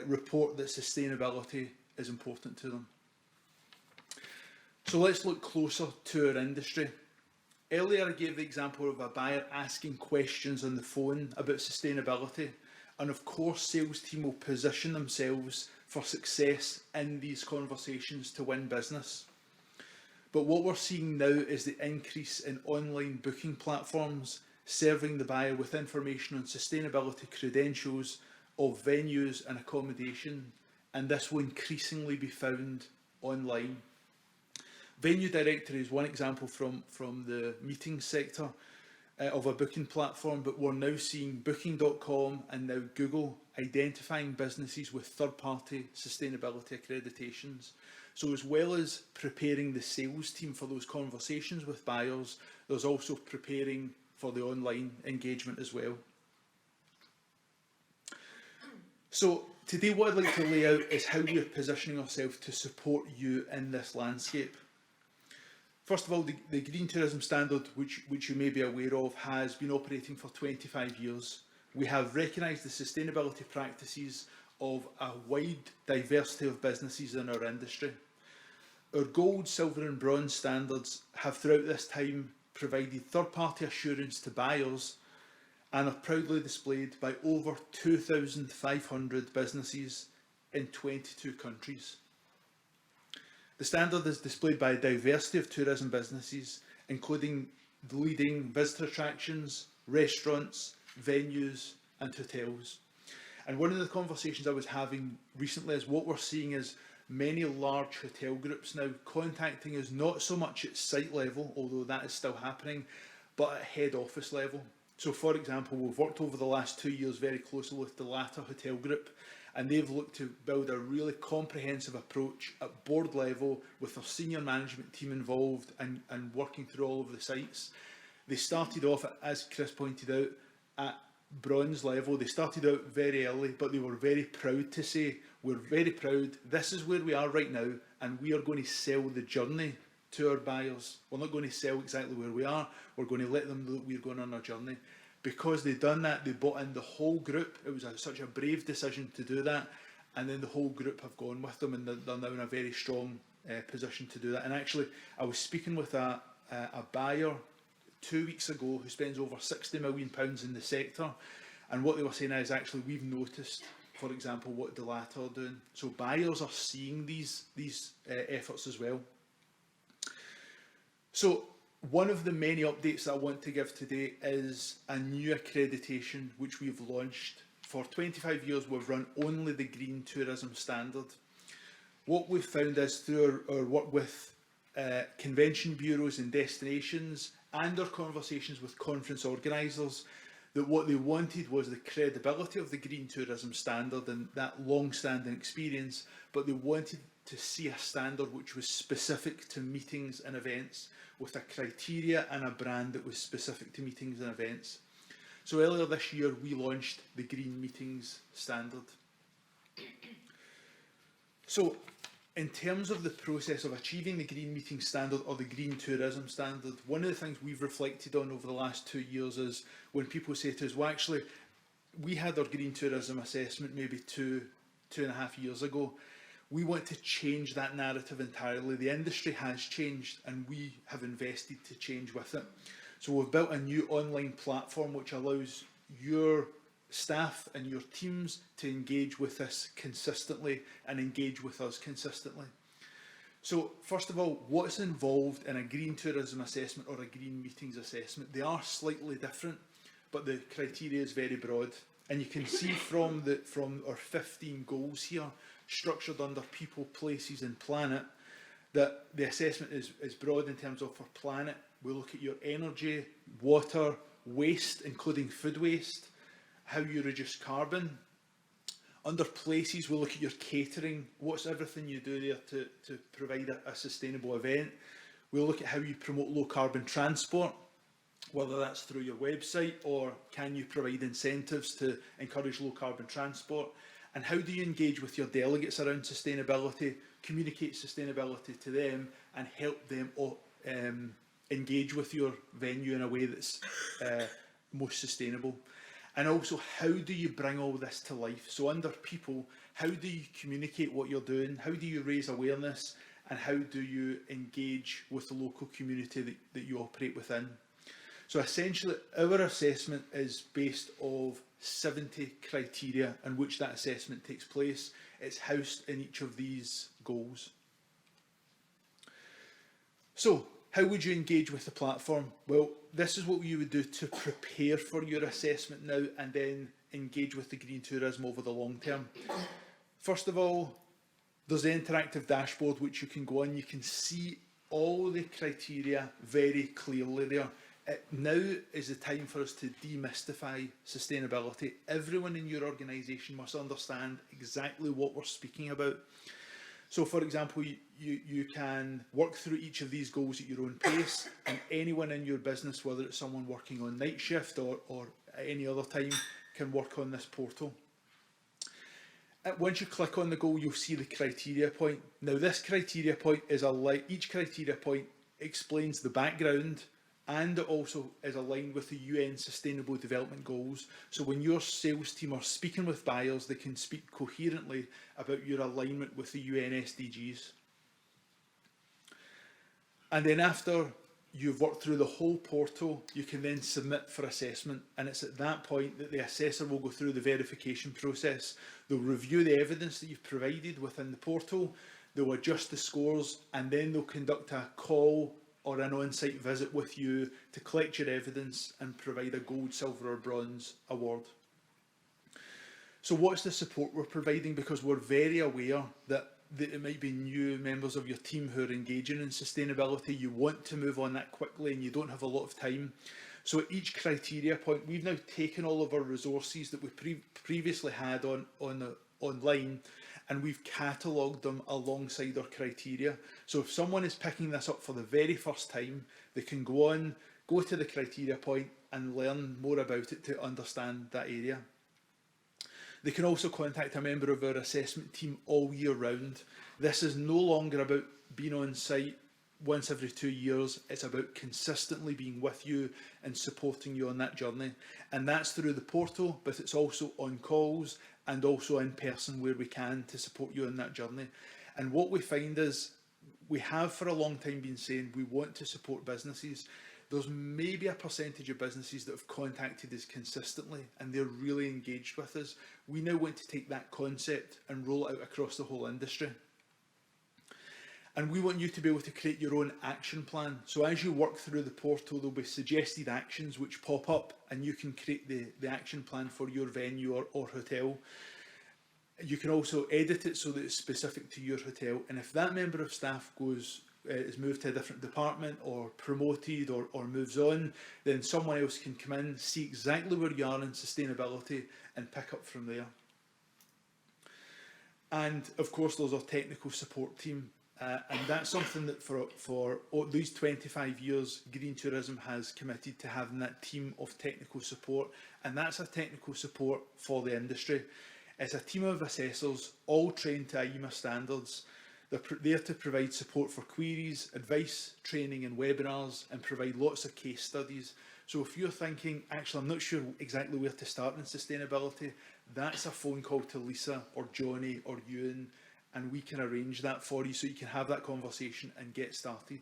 report that sustainability is important to them. So let's look closer to our industry. Earlier I gave the example of a buyer asking questions on the phone about sustainability, and of course sales team will position themselves for success in these conversations to win business. But what we're seeing now is the increase in online booking platforms serving the buyer with information on sustainability credentials of venues and accommodation, and this will increasingly be found online. Venue Directory is one example from the meeting sector of a booking platform, but we're now seeing Booking.com and now Google identifying businesses with third-party sustainability accreditations. So as well as preparing the sales team for those conversations with buyers, there's also preparing for the online engagement as well. So Today what I'd like to lay out is how we're positioning ourselves to support you in this landscape. First of all, the Green Tourism Standard, which you may be aware of, has been operating for 25 years. We have recognised the sustainability practices of a wide diversity of businesses in our industry. Our gold, silver and bronze standards have throughout this time provided third-party assurance to buyers and are proudly displayed by over 2,500 businesses in 22 countries. The standard is displayed by a diversity of tourism businesses, including the leading visitor attractions, restaurants, venues and hotels. And one of the conversations I was having recently is what we're seeing is many large hotel groups now contacting us, not so much at site level, although that is still happening, but at head office level. So for example, we've worked over the last 2 years very closely with the Latter Hotel Group, and they've looked to build a really comprehensive approach at board level with their senior management team involved and working through all of the sites. They started off, as Chris pointed out, at bronze level. They started out very early, but they were very proud to say, we're very proud, this is where we are right now, and we are going to sell the journey to our buyers. We're not going to sell exactly where we are, we're going to let them know that we're going on our journey. Because they've done that, they bought in the whole group. It was such a brave decision to do that, and then the whole group have gone with them, and they're now in a very strong position to do that. And actually, I was speaking with a buyer 2 weeks ago who spends over £60 million in the sector, and what they were saying is actually we've noticed, for example, what the Latter are doing. So buyers are seeing these efforts as well. So one of the many updates that I want to give today is a new accreditation which we've launched. For 25 years we've run only the Green Tourism Standard. What we've found is through our work with convention bureaus and destinations and our conversations with conference organisers, that what they wanted was the credibility of the Green Tourism Standard and that long-standing experience, but they wanted to see a standard which was specific to meetings and events, with a criteria and a brand that was specific to meetings and events. So earlier this year we launched the Green Meetings Standard. So in terms of the process of achieving the Green Meeting Standard or the Green Tourism Standard, one of the things we've reflected on over the last 2 years is when people say to us, well actually we had our Green Tourism assessment maybe two and a half years ago. We want to change that narrative entirely. The industry has changed and we have invested to change with it. So we've built a new online platform which allows your staff and your teams to engage with us consistently and engage with us consistently. So first of all, what's involved in a Green Tourism assessment or a Green Meetings assessment? They are slightly different, but the criteria is very broad. And you can see from our 15 goals here, structured under people, places and planet, that the assessment is broad in terms of for planet. We look at your energy, water, waste, including food waste, how you reduce carbon. Under places, we look at your catering, what's everything you do there to provide a sustainable event. We'll look at how you promote low carbon transport, whether that's through your website or can you provide incentives to encourage low carbon transport. And how do you engage with your delegates around sustainability, communicate sustainability to them and help them engage with your venue in a way that's most sustainable. And also, how do you bring all this to life? So under people, how do you communicate what you're doing? How do you raise awareness? And how do you engage with the local community that you operate within? So essentially, our assessment is based off 70 criteria in which that assessment takes place. It's housed in each of these goals. So, how would you engage with the platform? Well, this is what you would do to prepare for your assessment now and then engage with the green tourism over the long term. First of all, there's the interactive dashboard which you can go on. You can see all the criteria very clearly there. Now is the time for us to demystify sustainability. Everyone in your organisation must understand exactly what we're speaking about. So, for example, you can work through each of these goals at your own pace, and anyone in your business, whether it's someone working on night shift or at any other time, can work on this portal. Once you click on the goal, you'll see the criteria point. Now, this criteria point is each criteria point explains the background, and it also is aligned with the UN Sustainable Development Goals. So when your sales team are speaking with buyers, they can speak coherently about your alignment with the UN SDGs. And then after you've worked through the whole portal, you can then submit for assessment. And it's at that point that the assessor will go through the verification process. They'll review the evidence that you've provided within the portal, they'll adjust the scores, and then they'll conduct a call or an on-site visit with you to collect your evidence and provide a gold, silver or bronze award. So what's the support we're providing? Because we're very aware that it might be new members of your team who are engaging in sustainability. You want to move on that quickly and you don't have a lot of time. So at each criteria point, we've now taken all of our resources that we previously had online, and we've catalogued them alongside our criteria. So if someone is picking this up for the very first time, they can go to the criteria point and learn more about it to understand that area. They can also contact a member of our assessment team all year round. This is no longer about being on site once every 2 years. It's about consistently being with you and supporting you on that journey. And that's through the portal, but it's also on calls and also in person where we can to support you on that journey. And what we find is, we have for a long time been saying we want to support businesses. There's maybe a percentage of businesses that have contacted us consistently and they're really engaged with us. We now want to take that concept and roll it out across the whole industry. And we want you to be able to create your own action plan. So as you work through the portal, there'll be suggested actions which pop up, and you can create the action plan for your venue or hotel. You can also edit it so that it's specific to your hotel. And if that member of staff is moved to a different department or promoted or moves on, then someone else can come in, see exactly where you are in sustainability and pick up from there. And of course, there's our technical support team. And that's something that for these 25 years, Green Tourism has committed to having that team of technical support. And that's a technical support for the industry. It's a team of assessors, all trained to IEMA standards. They're there to provide support for queries, advice, training and webinars, and provide lots of case studies. So if you're thinking, actually, I'm not sure exactly where to start in sustainability, that's a phone call to Lisa or Johnny or Ewan, and we can arrange that for you so you can have that conversation and get started.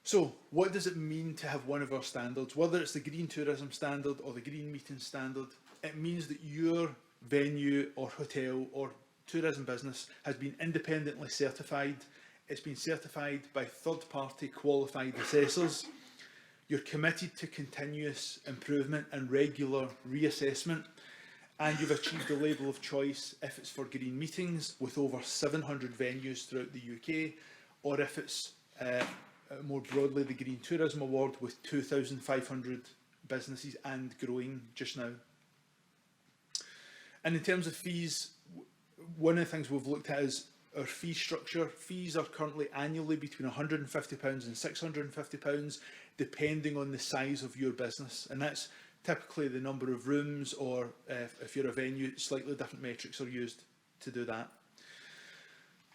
So what does it mean to have one of our standards? Whether it's the Green Tourism Standard or the Green Meeting Standard, it means that your venue or hotel or tourism business has been independently certified. It's been certified by third-party qualified assessors. You're committed to continuous improvement and regular reassessment. And you've achieved a label of choice if it's for green meetings with over 700 venues throughout the UK, or if it's more broadly the Green Tourism Award with 2,500 businesses and growing just now. And in terms of fees, one of the things we've looked at is our fee structure. Fees are currently annually between £150 and £650, depending on the size of your business. And that's typically the number of rooms, or if you're a venue, slightly different metrics are used to do that.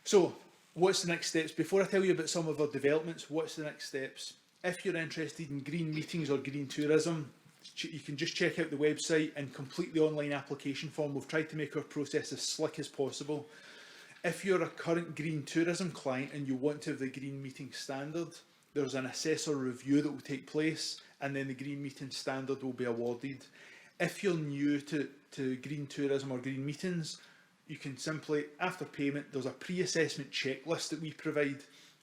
So what's the next steps? Before I tell you about some of our developments, what's the next steps? If you're interested in green meetings or green tourism, you can just check out the website and complete the online application form. We've tried to make our process as slick as possible. If you're a current green tourism client and you want to have the green meeting standard, there's an assessor review that will take place, and then the green meeting standard will be awarded. If you're new to green tourism or green meetings, you can simply, after payment, there's a pre-assessment checklist that we provide.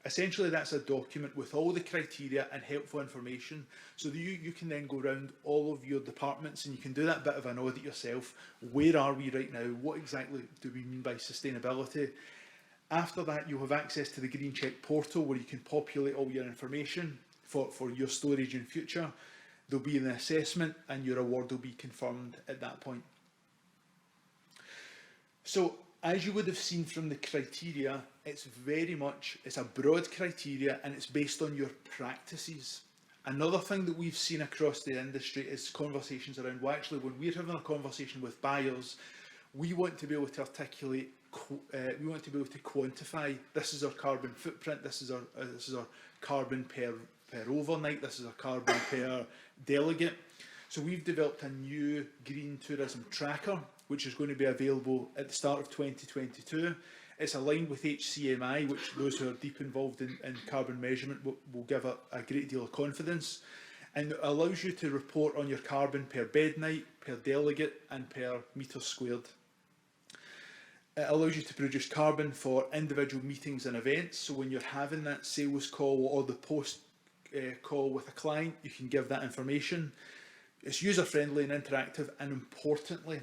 Essentially, that's a document with all the criteria and helpful information, so that you can then go around all of your departments and you can do that bit of an audit yourself. Where are we right now? What exactly do we mean by sustainability? After that, you'll have access to the Green Check portal where you can populate all your information for your storage in future. There'll be an assessment and your award will be confirmed at that point. So, as you would have seen from the criteria, it's a broad criteria and it's based on your practices. Another thing that we've seen across the industry is conversations around, well, actually, when we're having a conversation with buyers, we want to be able to articulate, we want to be able to quantify, this is our carbon footprint, this is our carbon per overnight, this is our carbon per delegate. So we've developed a new green tourism tracker, which is going to be available at the start of 2022. It's aligned with HCMI, which those who are deep involved in carbon measurement will give a great deal of confidence. And it allows you to report on your carbon per bed night, per delegate and per metre squared. It allows you to produce carbon for individual meetings and events. So when you're having that sales call or the post call with a client, you can give that information. It's user-friendly and interactive, and importantly,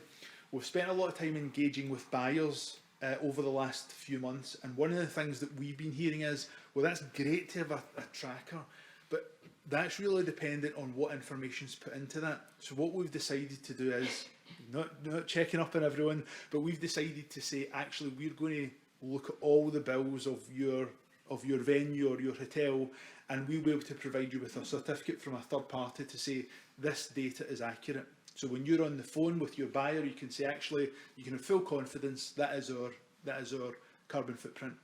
we've spent a lot of time engaging with buyers over the last few months, and one of the things that we've been hearing is, well, that's great to have a tracker, but that's really dependent on what information's put into that. So what we've decided to do is, not checking up on everyone, but we've decided to say, actually, we're going to look at all the bills of your venue or your hotel, and we'll be able to provide you with a certificate from a third party to say this data is accurate. So when you're on the phone with your buyer, you can say, actually, you can have full confidence that is our carbon footprint.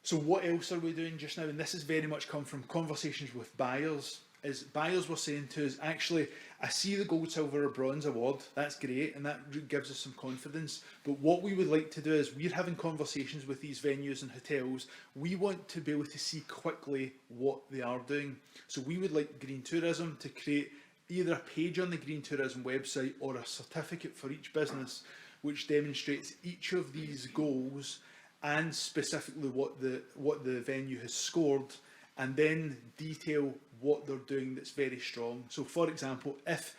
So what else are we doing just now? And this has very much come from conversations with buyers. Is buyers were saying to us, actually, I see the gold, silver or bronze award, that's great, and that gives us some confidence. But what we would like to do is, we're having conversations with these venues and hotels. We want to be able to see quickly what they are doing. So we would like Green Tourism to create either a page on the Green Tourism website or a certificate for each business, which demonstrates each of these goals and specifically what the venue has scored, and then detail what they're doing that's very strong. So for example, if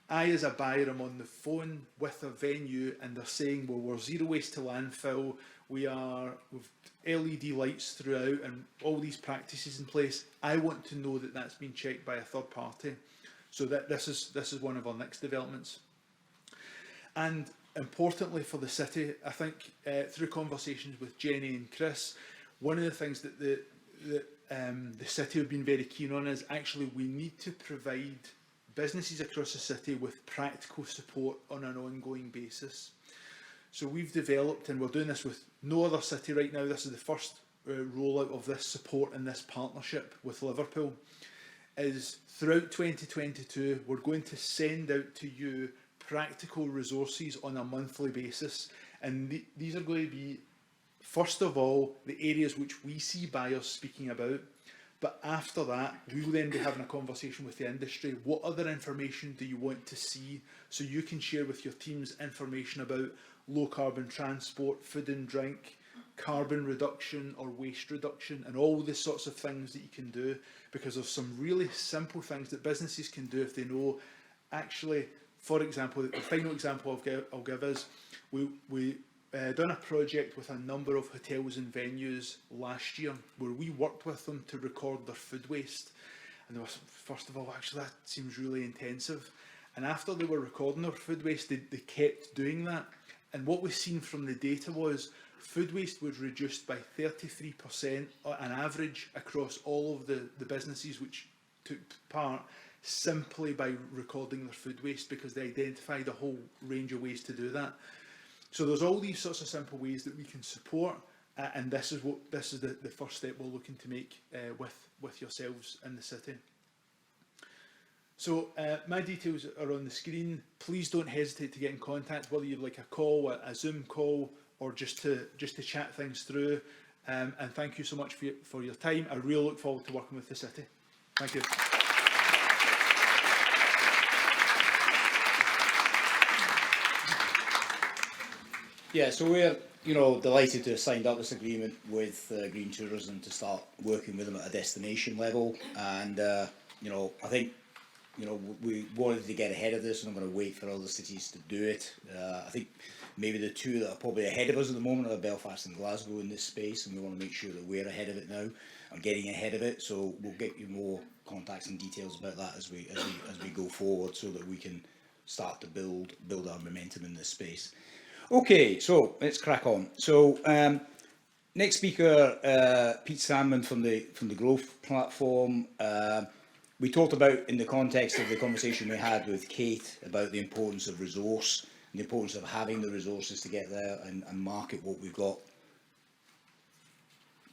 I as a buyer am on the phone with a venue and they're saying, well, we're zero waste to landfill, we've LED lights throughout and all these practices in place, I want to know that that's been checked by a third party. So that this is one of our next developments. And importantly for the city, I think through conversations with Jenny and Chris, one of the things that the city have been very keen on is, actually, we need to provide businesses across the city with practical support on an ongoing basis. So we've developed, and we're doing this with no other city right now, this is the first rollout of this support and this partnership with Liverpool, is throughout 2022 we're going to send out to you practical resources on a monthly basis, and these are going to be, first of all, the areas which we see buyers speaking about, but after that we will then be having a conversation with the industry. What other information do you want to see, so you can share with your teams information about low carbon transport, food and drink, carbon reduction or waste reduction, and all the sorts of things that you can do, because there's some really simple things that businesses can do if they know, actually, for example, the final example I'll give is, we done a project with a number of hotels and venues last year where we worked with them to record their food waste. And there was, first of all, actually that seems really intensive. And after they were recording their food waste, they kept doing that. And what we've seen from the data was food waste was reduced by 33% on average across all of the businesses which took part, simply by recording their food waste, because they identified a whole range of ways to do that. So there's all these sorts of simple ways that we can support, and this is the first step we're looking to make with yourselves in the city. So my details are on the screen. Please don't hesitate to get in contact, whether you'd like a call, a Zoom call, or just to chat things through. And thank you so much for your time. I really look forward to working with the city. Thank you. Yeah, so we're delighted to have signed up this agreement with Green Tourism to start working with them at a destination level, and I think we wanted to get ahead of this, and I'm going to wait for other cities to do it. I think maybe the two that are probably ahead of us at the moment are Belfast and Glasgow in this space, and we want to make sure that we're ahead of it now and getting ahead of it. So we'll get you more contacts and details about that as we go forward, so that we can start to build our momentum in this space. Okay, so let's crack on. So next speaker, Pete Sandman from the Growth Platform. We talked about, in the context of the conversation we had with Kate, about the importance of resource and the importance of having the resources to get there and market what we've got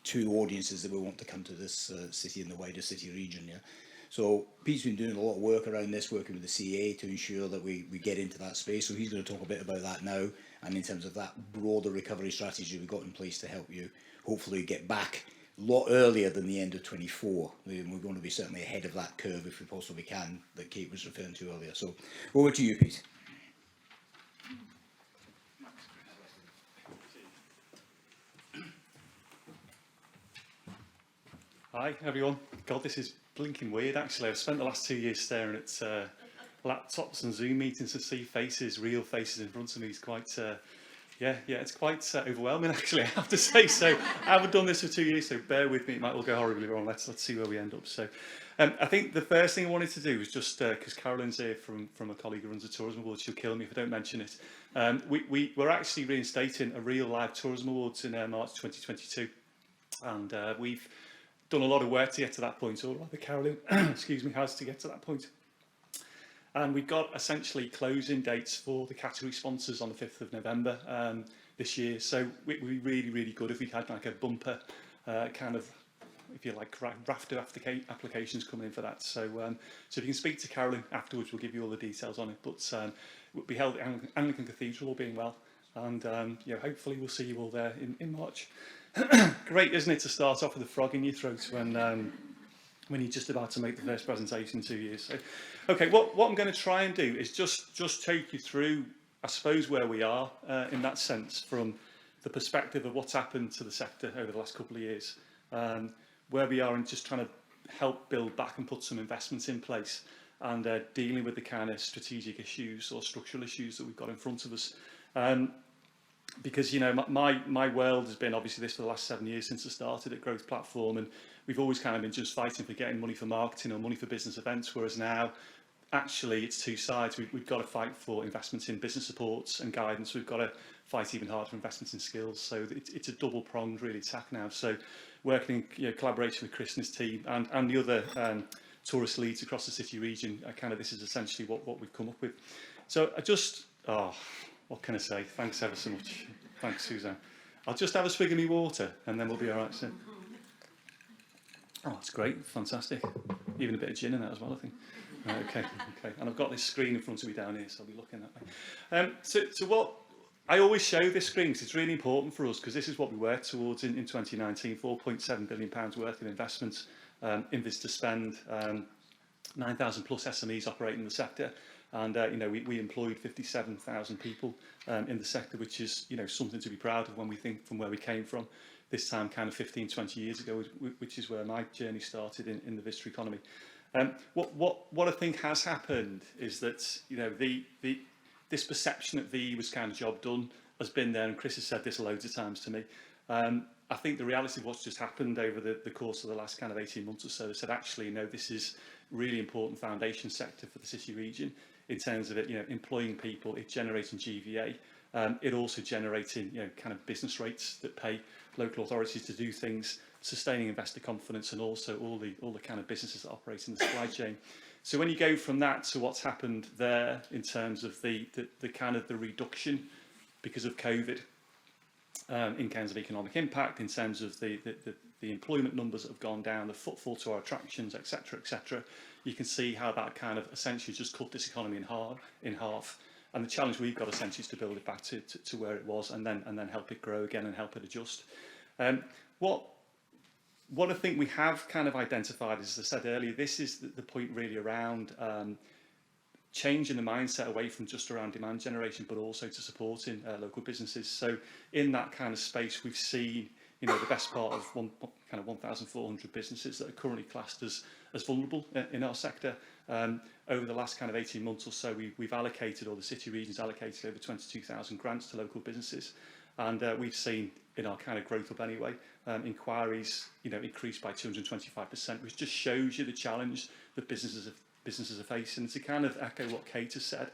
to audiences that we want to come to this city and the wider city region. Yeah. So Pete's been doing a lot of work around this, working with the CA to ensure that we get into that space. So he's going to talk a bit about that now, and in terms of that broader recovery strategy we've got in place to help you hopefully get back a lot earlier than the end of 24. We're going to be certainly ahead of that curve if we possibly can, that Kate was referring to earlier. So over to you, Pete. Hi everyone. God, this is blinking weird actually. I've spent the last 2 years staring at laptops and Zoom meetings to see faces, real faces in front of me. It's quite, it's quite overwhelming actually, I have to say. So I haven't done this for 2 years, so bear with me. It might all go horribly wrong. Let's see where we end up. So I think the first thing I wanted to do was just, because Carolyn's here from a colleague who runs the Tourism Awards, she'll kill me if I don't mention it. We're actually reinstating a real live Tourism Awards in March 2022. And we've done a lot of work to get to that point, or rather Carolyn, excuse me, has to get to that point. And we've got essentially closing dates for the category sponsors on the 5th of November this year. So we'd be really, really good if we had like a bumper kind of, if you like, raft of applications coming in for that. So if you can speak to Carolyn afterwards, we'll give you all the details on it. But we'll be held at Anglican Cathedral, all being well. And hopefully we'll see you all there in March. Great, isn't it, to start off with a frog in your throat when you're just about to make the first presentation in 2 years. So, okay, what I'm going to try and do is just take you through, I suppose, where we are in that sense from the perspective of what's happened to the sector over the last couple of years, where we are and just trying to help build back and put some investments in place and dealing with the kind of strategic issues or structural issues that we've got in front of us. Because, you know, my world has been obviously this for the last 7 years since I started at Growth Platform, and we've always kind of been just fighting for getting money for marketing or money for business events, whereas now actually it's two sides. We've got to fight for investments in business supports and guidance. We've got to fight even harder for investments in skills. So it's a double-pronged really attack now. So working in collaboration with Chris and his team and the other tourist leads across the city region, this is essentially what we've come up with. So what can I say? Thanks ever so much. Thanks, Suzanne. I'll just have a swig of my water and then we'll be all right soon. Oh, that's great. Fantastic. Even a bit of gin in that as well, I think. Okay. And I've got this screen in front of me down here, so I'll be looking that way. So what I always show this screen because it's really important for us, because this is what we worked towards in 2019, £4.7 billion worth of investments in visitor spend, 9,000 plus SMEs operating in the sector. And we employed 57,000 people in the sector, which is something to be proud of when we think from where we came from this time kind of 15, 20 years ago, which is where my journey started in the visitor economy. What I think has happened is that this perception that VE was kind of job done has been there, and Chris has said this loads of times to me. I think the reality of what's just happened over the course of the last kind of 18 months or so is that actually, this is really important foundation sector for the city region in terms of it, employing people, it generating GVA, it also generating, kind of business rates that pay local authorities to do things, sustaining investor confidence, and also all the kind of businesses that operate in the supply chain. So when you go from that to what's happened there in terms of the kind of the reduction because of COVID, in terms of economic impact, in terms of the employment numbers that have gone down, the footfall to our attractions, etc., you can see how that kind of essentially just cut this economy in half. And the challenge we've got essentially is to build it back to where it was, and then help it grow again and help it adjust. What I think we have kind of identified, as I said earlier, this is the point really around changing the mindset away from just around demand generation, but also to supporting local businesses. So in that kind of space, we've seen the best part of 1,400 businesses that are currently classed as vulnerable in our sector. Over the last kind of 18 months or so, we've allocated, or the city region's allocated, over 22,000 grants to local businesses. And we've seen, in our kind of growth up anyway, inquiries increased by 225%, which just shows you the challenge that businesses are facing. And to kind of echo what Kate has said,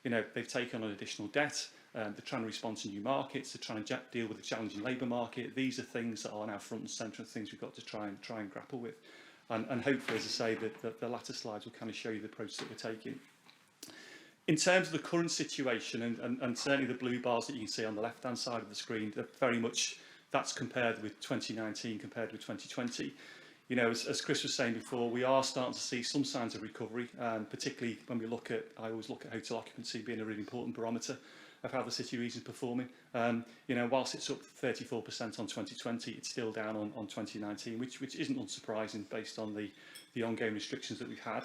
they've taken on additional debt, they're trying to respond to new markets, they're trying to deal with the challenging labour market. These are things that are now front and centre of things we've got to try and grapple with. And hopefully, as I say, the latter slides will kind of show you the approach that we're taking. in terms of the current situation, and certainly the blue bars that you can see on the left-hand side of the screen, very much that's compared with 2019, compared with 2020. You know, as Chris was saying before, we are starting to see some signs of recovery, particularly when we look at, I always look at hotel occupancy being a really important barometer of how the city region is performing. You know, whilst it's up 34% on 2020, it's still down on 2019, which isn't unsurprising based on the ongoing restrictions that we've had.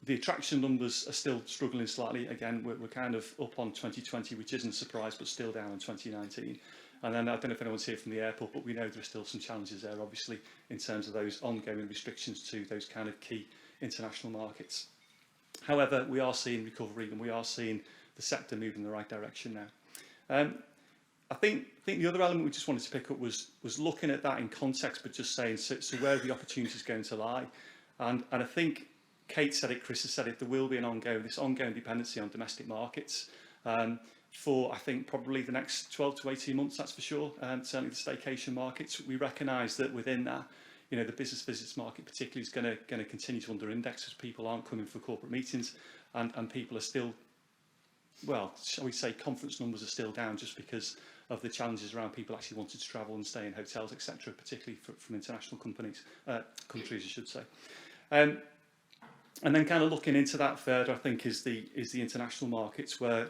The attraction numbers are still struggling slightly. Again, we're kind of up on 2020, which isn't a surprise, but still down on 2019. And then I don't know if anyone's here from the airport, but we know there are still some challenges there, obviously, in terms of those ongoing restrictions to those kind of key international markets. However, we are seeing recovery, and we are seeing the sector move in the right direction now. I think the other element we just wanted to pick up was looking at that in context, but just saying, so where are the opportunities going to lie? And I think Kate said it, Chris has said it, there will be this ongoing dependency on domestic markets for, I think, probably the next 12 to 18 months, that's for sure. Certainly the staycation markets. We recognise that within that, you know, the business visits market particularly is going to continue to under-index as people aren't coming for corporate meetings, and people are still, well, shall we say, conference numbers are still down just because of the challenges around people actually wanting to travel and stay in hotels, etc., particularly from international countries, I should say. And then kind of looking into that further, I think, is the international markets, where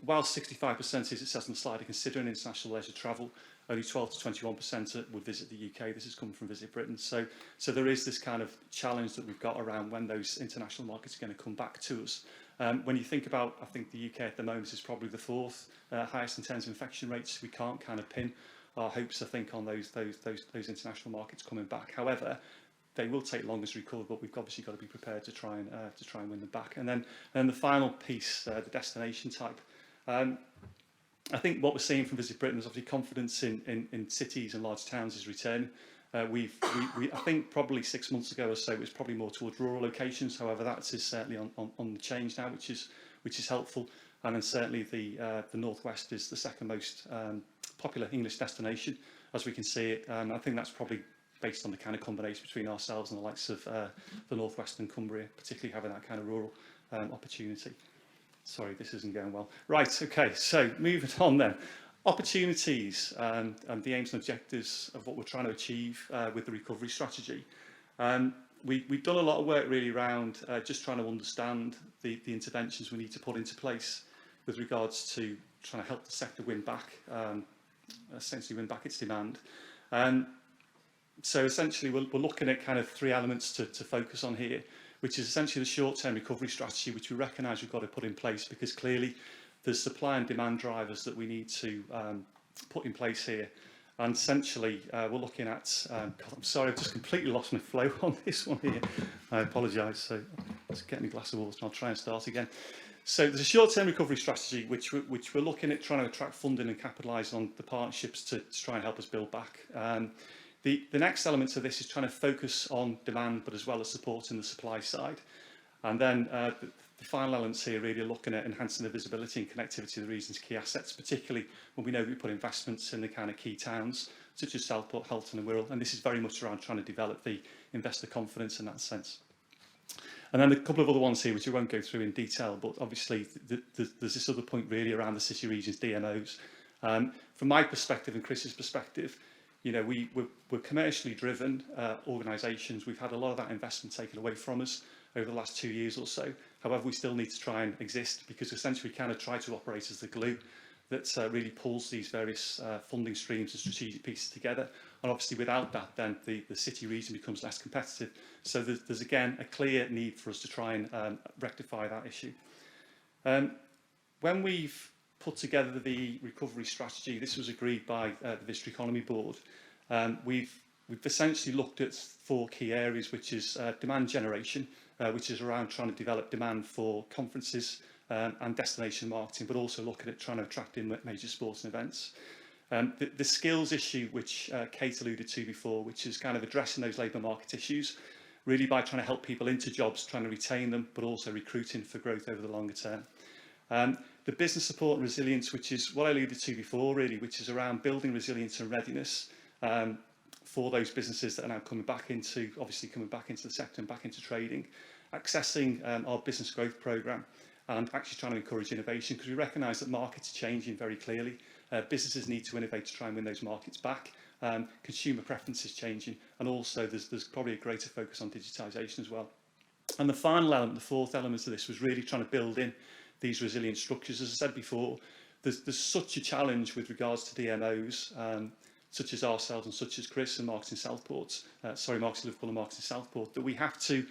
while 65%, as it says on the slide, are considering international leisure travel, only 12 to 21% would visit the UK. This is coming from Visit Britain. So there is this kind of challenge that we've got around when those international markets are going to come back to us. When you think about, I think the UK at the moment is probably the fourth highest in terms of infection rates. We can't kind of pin our hopes, I think, on those international markets coming back. However, they will take longer to recover, but we've obviously got to be prepared to try and win them back. And then the final piece, the destination type. I think what we're seeing from Visit Britain is obviously confidence in cities and large towns is returning. I think probably 6 months ago or so, it was probably more towards rural locations. However, that is certainly on the change now, which is helpful. And then certainly the Northwest is the second most popular English destination, as we can see it. I think that's probably based on the kind of combination between ourselves and the likes of the Northwest and Cumbria, particularly having that kind of rural opportunity. Sorry, this isn't going well. Right, okay, so moving on then. Opportunities and the aims and objectives of what we're trying to achieve with the recovery strategy. We've done a lot of work really around just trying to understand the interventions we need to put into place with regards to trying to help the sector win back, essentially win back its demand. So essentially we're looking at kind of three elements to focus on here, which is essentially the short-term recovery strategy, which we recognise we've got to put in place, because clearly there's supply and demand drivers that we need to put in place here. And essentially, we're looking at, God, I'm sorry, I've just completely lost my flow on this one here. I apologise. So let's get me a glass of water and I'll try and start again. So there's a short-term recovery strategy, which we're looking at trying to attract funding and capitalise on the partnerships to try and help us build back. The next element of this is trying to focus on demand, but as well as supporting the supply side. And then the final elements here really are looking at enhancing the visibility and connectivity of the region's key assets, particularly when we know we put investments in the kind of key towns, such as Southport, Halton and Wirral. And this is very much around trying to develop the investor confidence in that sense. And then a couple of other ones here, which I won't go through in detail, but obviously there's this other point really around the city region's DMOs. From my perspective and Chris's perspective, you know, we're commercially driven organisations. We've had a lot of that investment taken away from us over the last 2 years or so. However, we still need to try and exist, because essentially we kind of try to operate as the glue that really pulls these various funding streams and strategic pieces together. And obviously without that, then the city region becomes less competitive. So there's again a clear need for us to try and rectify that issue. When we've put together the recovery strategy, this was agreed by the Visitor Economy Board. We've essentially looked at 4 key areas, which is demand generation, which is around trying to develop demand for conferences and destination marketing, but also looking at trying to attract in major sports and events. The skills issue, which Kate alluded to before, which is kind of addressing those labour market issues, really by trying to help people into jobs, trying to retain them, but also recruiting for growth over the longer term. The business support and resilience, which is what I alluded to before, really, which is around building resilience and readiness for those businesses that are now coming back into the sector and back into trading. accessing our business growth programme and actually trying to encourage innovation, because we recognise that markets are changing very clearly. Businesses need to innovate to try and win those markets back. Consumer preferences changing, and also there's probably a greater focus on digitisation as well. And the final element, the fourth element of this, was really trying to build in these resilient structures. As I said before, there's such a challenge with regards to DMOs, such as ourselves and such as Chris and Marketing Southport, Marketing Liverpool and Marketing Southport, that we have to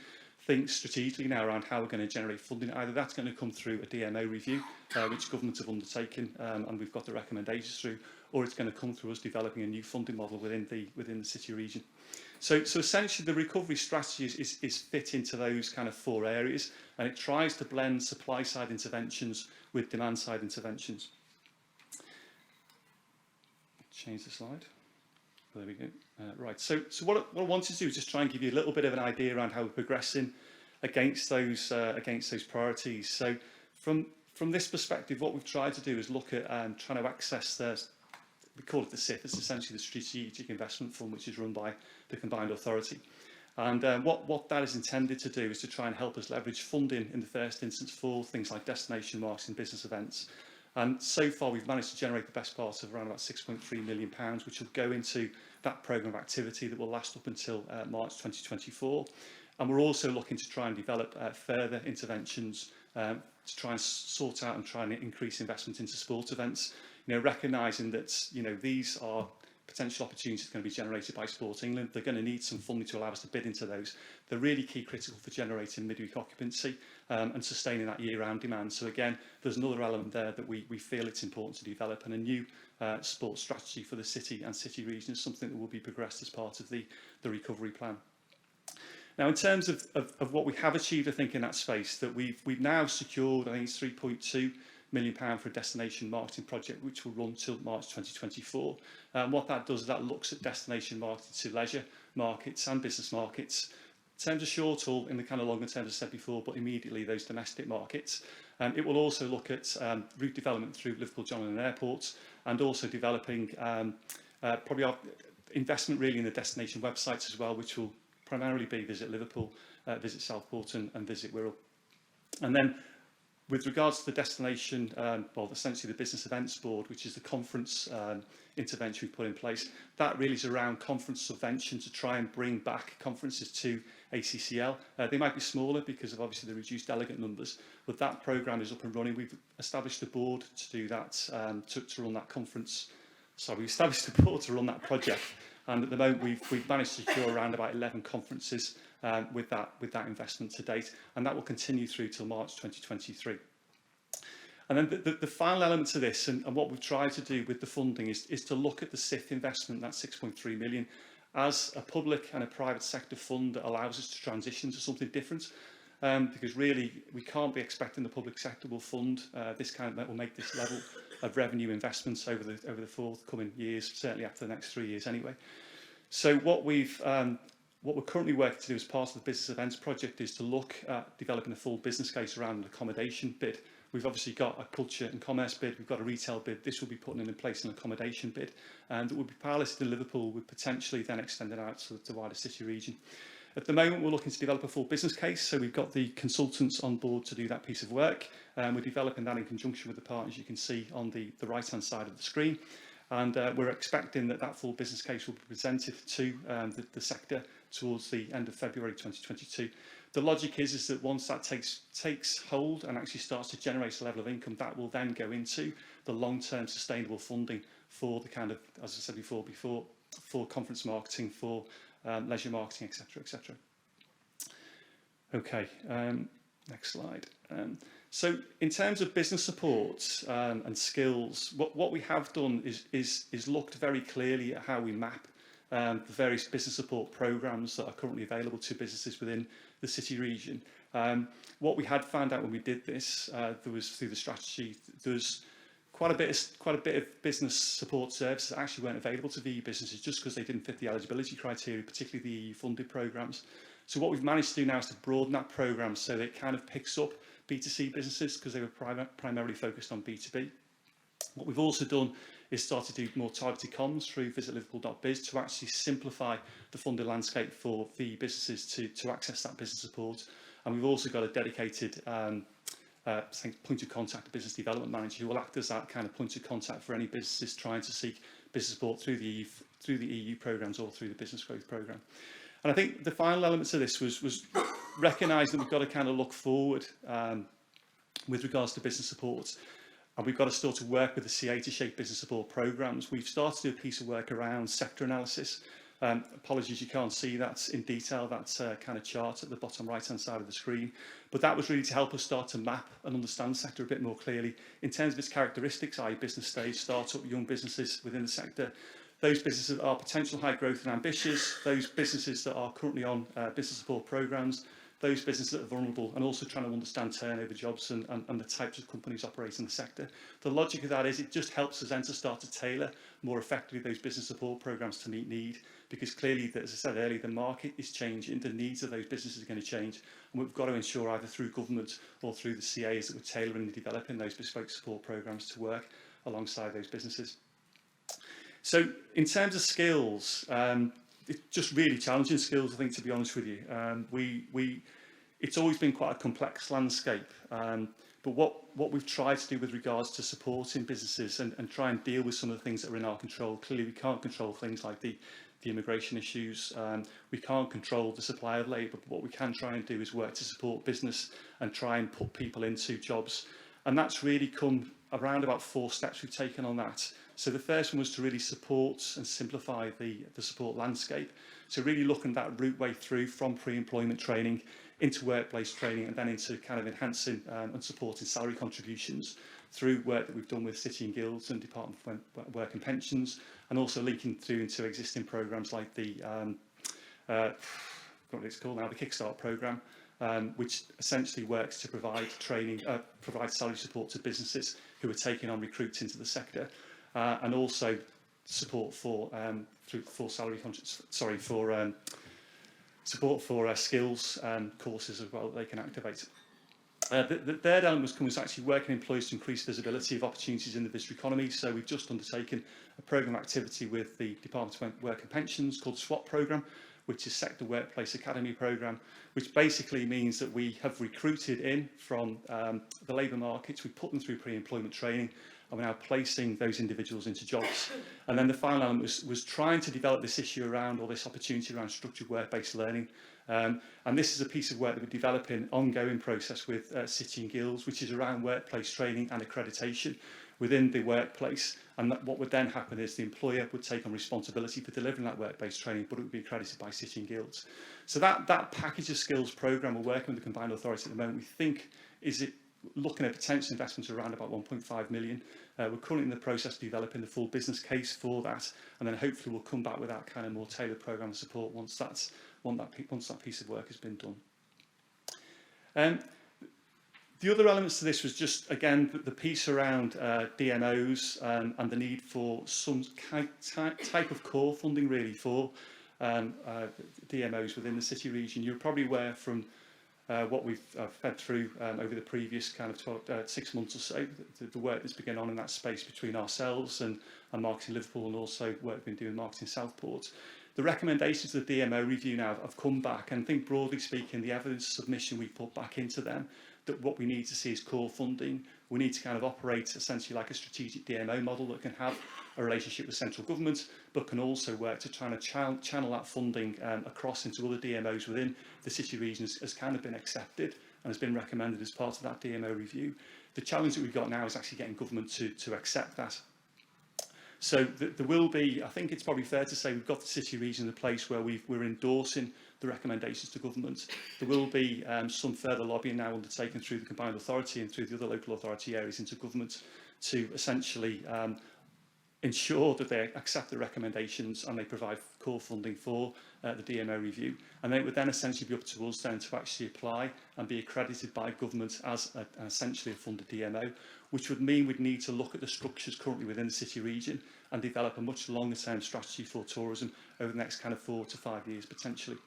think strategically now around how we're going to generate funding. Either that's going to come through a DMO review, which governments have undertaken, and we've got the recommendations through, or it's going to come through us developing a new funding model within the city region. So essentially the recovery strategy is fit into those kind of four areas, and it tries to blend supply side interventions with demand side interventions. Change the slide. There we go. Right. So what I wanted to do is just try and give you a little bit of an idea around how we're progressing against those priorities. So from this perspective, what we've tried to do is look at trying to access we call it the SIF. It's essentially the Strategic Investment Fund, which is run by the Combined Authority. And what that is intended to do is to try and help us leverage funding in the first instance for things like destination marketing, business events. And so far, we've managed to generate the best part of around about £6.3 million, which will go into that programme of activity that will last up until March 2024. And we're also looking to try and develop further interventions to try and sort out and try and increase investment into sport events. Recognising that these are potential opportunities going to be generated by Sport England. They're going to need some funding to allow us to bid into those. They're really key critical for generating midweek occupancy and sustaining that year-round demand. So again, there's another element there that we feel it's important to develop, and a new sports strategy for the city and city region is something that will be progressed as part of the recovery plan. Now, in terms of what we have achieved, I think, in that space, that we've now secured, I think it's £3.2 million for a destination marketing project, which will run till March 2024. What that does is that looks at destination marketing to leisure markets and business markets. In terms of short haul, in the kind of longer terms, as I said before, but immediately those domestic markets. It will also look at route development through Liverpool John Lennon Airport, and also developing probably our investment really in the destination websites as well, which will primarily be Visit Liverpool, Visit Southport and Visit Wirral. And then with regards to the destination, essentially the Business Events Board, which is the conference intervention we've put in place, that really is around conference subvention to try and bring back conferences to ACCL. They might be smaller because of obviously the reduced delegate numbers, but that programme is up and running. We've established a board to do that, to run that conference. Sorry, we established a board to run that project, and at the moment we've managed to secure around about 11 conferences with that investment to date, and that will continue through till March 2023. And then the final element to this, and what we've tried to do with the funding, is to look at the SIF investment, that 6.3 million, as a public and a private sector fund that allows us to transition to something different. Because really, we can't be expecting the public sector will fund will make this level of revenue investments over the forthcoming years, certainly after the next 3 years anyway. So what we're currently working to do as part of the business events project is to look at developing a full business case around an accommodation bid. We've obviously got a culture and commerce bid, we've got a retail bid. This will be putting in place an accommodation bid, and it will be piloted in Liverpool, with potentially then extended out to the wider city region. At the moment, we're looking to develop a full business case, so we've got the consultants on board to do that piece of work. We're developing that in conjunction with the partners you can see on the right-hand side of the screen. And we're expecting that full business case will be presented to the sector towards the end of February 2022. The logic is that once that takes hold and actually starts to generate a level of income, that will then go into the long-term sustainable funding for the kind of, as I said before, for conference marketing, for leisure marketing, etc., etc. Okay, next slide. So in terms of business support and skills, what we have done is looked very clearly at how we map the various business support programmes that are currently available to businesses within the city region. What we had found out when we did this, there was through the strategy, there was quite a bit of business support services that actually weren't available to VE businesses just because they didn't fit the eligibility criteria, particularly the EU-funded programmes. So what we've managed to do now is to broaden that programme so that it kind of picks up B2C businesses, because they were primarily focused on B2B. What we've also done is start to do more targeted comms through visitliverpool.biz to actually simplify the funding landscape for VE businesses to access that business support. And we've also got a dedicated point of contact, a business development manager, who will act as that kind of point of contact for any businesses trying to seek business support through the EU programmes or through the business growth programme. And I think the final element to this was recognise that we've got to kind of look forward with regards to business support. And we've got to start to work with the CA to shape business support programmes. We've started to do a piece of work around sector analysis. Apologies, you can't see that in detail, that kind of chart at the bottom right-hand side of the screen. But that was really to help us start to map and understand the sector a bit more clearly in terms of its characteristics, i.e. business stage, start-up, young businesses within the sector, those businesses that are potential high growth and ambitious, those businesses that are currently on business support programmes, those businesses that are vulnerable, and also trying to understand turnover jobs and the types of companies operating in the sector. The logic of that is it just helps us then to start to tailor more effectively those business support programmes to meet need, because clearly, as I said earlier, the market is changing, the needs of those businesses are going to change, and we've got to ensure either through government or through the CAs that we're tailoring and developing those bespoke support programmes to work alongside those businesses. So in terms of skills, it's just really challenging skills, I think, to be honest with you. It's always been quite a complex landscape, but what we've tried to do with regards to supporting businesses and try and deal with some of the things that are in our control. Clearly, we can't control things like the immigration issues. We can't control the supply of labour, but what we can try and do is work to support business and try and put people into jobs. And that's really come around about 4 steps we've taken on that. So the first one was to really support and simplify the support landscape. So really looking at that route way through from pre-employment training into workplace training and then into kind of enhancing and supporting salary contributions through work that we've done with City and Guilds and Department of Work and Pensions, and also linking through into existing programmes like the what it's called now, the Kickstart programme, which essentially works to provide training, provide salary support to businesses who are taking on recruits into the sector, and also support for support for skills courses as well that they can activate. The third element was actually working employers to increase visibility of opportunities in the visitor economy. So we've just undertaken a programme activity with the Department of Work and Pensions called the SWAT programme, which is Sector Workplace Academy programme, which basically means that we have recruited in from the labour markets, we put them through pre-employment training, and we're now placing those individuals into jobs. And then the final element was trying to develop this issue around, or this opportunity around structured work-based learning. And this is a piece of work that we're developing, ongoing process with City and Guilds, which is around workplace training and accreditation within the workplace. And what would then happen is the employer would take on responsibility for delivering that work-based training, but it would be accredited by City and Guilds. So that package of skills programme we're working with the Combined Authority at the moment, we think is looking at potential investments around about 1.5 million. We're currently in the process of developing the full business case for that, and then hopefully we'll come back with that kind of more tailored programme of support once that piece of work has been done. The other elements to this was just, again, the piece around DMOs and the need for some type of core funding, really, for DMOs within the city region. You're probably aware from what we've fed through over the previous kind of 6 months or so, the work that's been going on in that space between ourselves and Marketing Liverpool, and also work we've been doing Marketing Southport. The recommendations of the DMO review now have come back, and I think broadly speaking, the evidence submission we put back into them, that what we need to see is core funding. We need to kind of operate essentially like a strategic DMO model that can have a relationship with central government, but can also work to try and channel that funding across into other DMOs within the city regions, has kind of been accepted and has been recommended as part of that DMO review. The challenge that we've got now is actually getting government to accept that. So there will be, I think it's probably fair to say, we've got the city region in a place where we're endorsing the recommendations to government. There will be some further lobbying now undertaken through the Combined Authority and through the other local authority areas into government to essentially ensure that they accept the recommendations and they provide core funding for the DMO review. And then it would then essentially be up to us then to actually apply and be accredited by government as essentially a funded DMO, which would mean we'd need to look at the structures currently within the city region and develop a much longer term strategy for tourism over the next kind of 4 to 5 years potentially.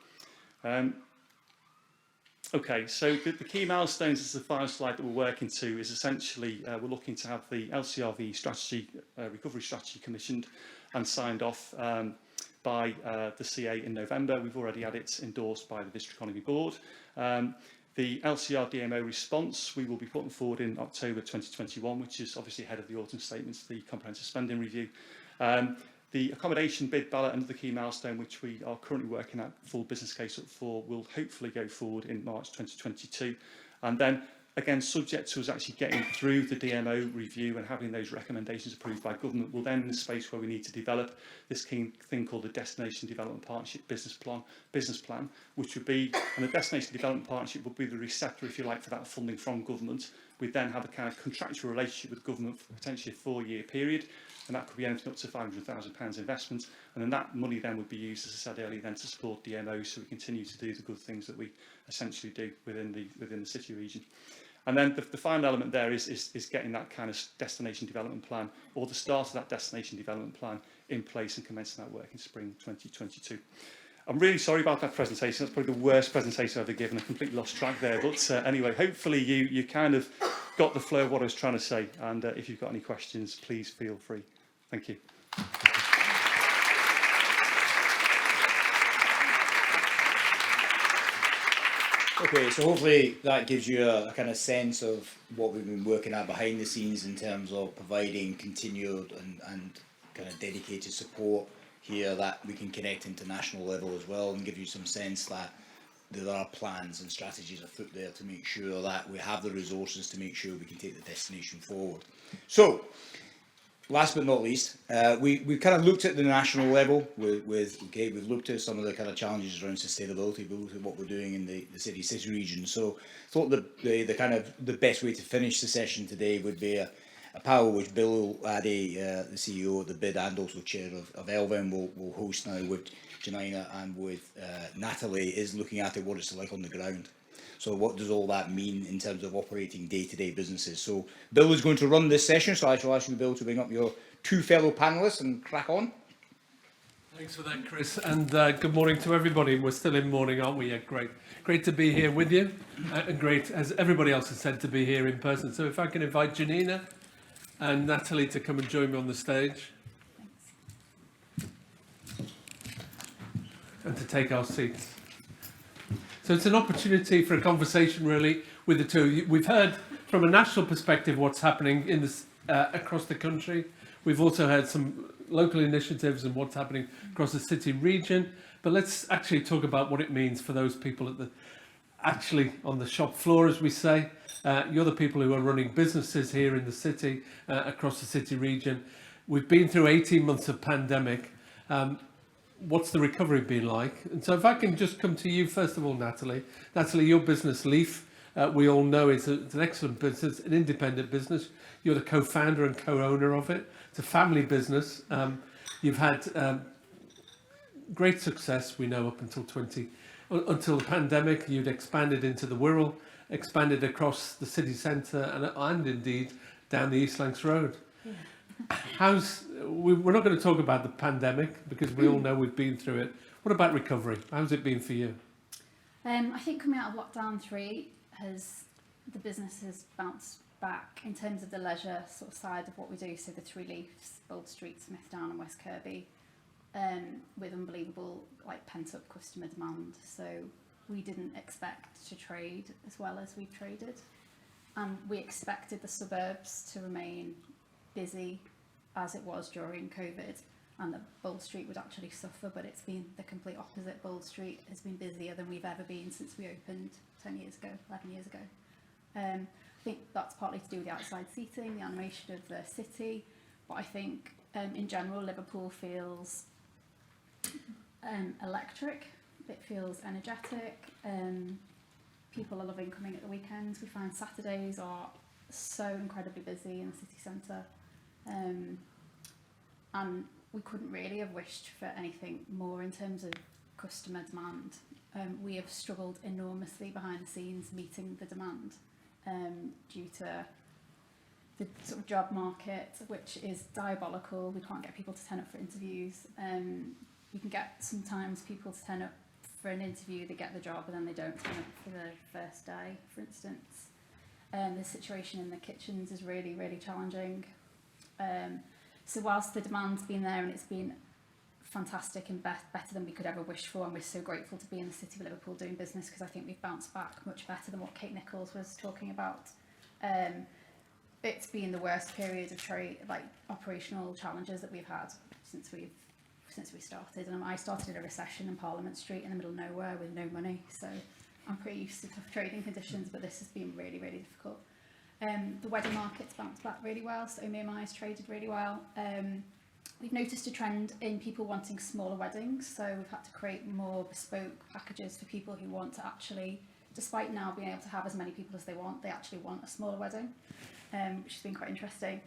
Okay, so the key milestones is the final slide that we're working to is essentially we're looking to have the LCRV strategy, recovery strategy commissioned and signed off by the CA in November. We've already had it endorsed by the District Economy Board. The LCR DMO response we will be putting forward in October 2021, which is obviously ahead of the autumn statements, the comprehensive spending review. The accommodation bid ballot under the key milestone, which we are currently working at full business case up for, will hopefully go forward in March 2022. And then, again, subject to us actually getting through the DMO review and having those recommendations approved by government, we'll then in the space where we need to develop this thing called the Destination Development Partnership business plan, which would be, and the Destination Development Partnership would be the receptor, if you like, for that funding from government. We'd then have a kind of contractual relationship with government for potentially a 4-year period, and that could be anything up to £500,000 investment, and then that money then would be used, as I said earlier, then to support DMOs, so we continue to do the good things that we essentially do within the city region. And then the final element there is getting that kind of destination development plan, or the start of that destination development plan in place and commencing that work in spring 2022. I'm really sorry about that presentation. That's probably the worst presentation I've ever given. I completely lost track there. But anyway, hopefully you kind of got the flow of what I was trying to say. And if you've got any questions, please feel free. Thank you. Okay, so hopefully that gives you a kind of sense of what we've been working at behind the scenes in terms of providing continued and kind of dedicated support here that we can connect into national level as well, and give you some sense that there are plans and strategies afoot there to make sure that we have the resources to make sure we can take the destination forward. So, last but not least, we've kind of looked at the national level we've looked at some of the kind of challenges around sustainability, we've looked at what we're doing in the city region. So I thought the kind of the best way to finish the session today would be a panel which Bill Addy, the CEO of the BID and also chair of Elven, will host now with Janina and with Natalie, is looking at what it's like on the ground. So what does all that mean in terms of operating day-to-day businesses? So Bill is going to run this session, so I shall ask you, Bill, to bring up your two fellow panellists and crack on. Thanks for that, Chris, and good morning to everybody. We're still in morning, aren't we? Yeah, great to be here with you, and great, as everybody else has said, to be here in person. So if I can invite Janina and Natalie to come and join me on the stage. And to take our seats. So it's an opportunity for a conversation really with the two. We've heard from a national perspective what's happening in this, across the country. We've also heard some local initiatives and what's happening across the city region. But let's actually talk about what it means for those people at the, actually on the shop floor, as we say. You're the people who are running businesses here in the city, across the city region. We've been through 18 months of pandemic. What's the recovery been like? And so if I can just come to you first of all, Natalie. Natalie, your business, Leaf, we all know it's an excellent business, an independent business. You're the co-founder and co-owner of it. It's a family business. You've had great success, we know, up until the pandemic. You'd expanded into the Wirral, expanded across the city centre and indeed down the East Lancs Road. Yeah. We're not going to talk about the pandemic because we all know we've been through it. What about recovery? How's it been for you? I think coming out of lockdown 3, the business has bounced back in terms of the leisure sort of side of what we do. So the 3 Leafs, Bold Street, Smithdown and West Kirby, with unbelievable pent up customer demand. So we didn't expect to trade as well as we've traded, and we expected the suburbs to remain busy as it was during COVID, and that Bold Street would actually suffer, but it's been the complete opposite. Bold Street has been busier than we've ever been since we opened 11 years ago. I think that's partly to do with the outside seating, the animation of the city, but I think in general Liverpool feels electric, it feels energetic. People are loving coming at the weekends. We find Saturdays are so incredibly busy in the city centre, and we couldn't really have wished for anything more in terms of customer demand. We have struggled enormously behind the scenes meeting the demand due to the sort of job market, which is diabolical. We can't get people to turn up for interviews. You can get sometimes people to turn up for an interview, they get the job, and then they don't turn up for the first day, for instance. The situation in the kitchens is really, really challenging. So whilst the demand's been there and it's been fantastic and better than we could ever wish for, and we're so grateful to be in the city of Liverpool doing business, because I think we've bounced back much better than what Kate Nicholls was talking about. It's been the worst period of trade, like operational challenges that we've had since we started. And I started in a recession in Parliament Street in the middle of nowhere with no money, so I'm pretty used to tough trading conditions, but this has been really, really difficult. The wedding market's bounced back really well, so OMI's traded really well. We've noticed a trend in people wanting smaller weddings, so we've had to create more bespoke packages for people who want to actually, despite now being able to have as many people as they want, they actually want a smaller wedding, which has been quite interesting.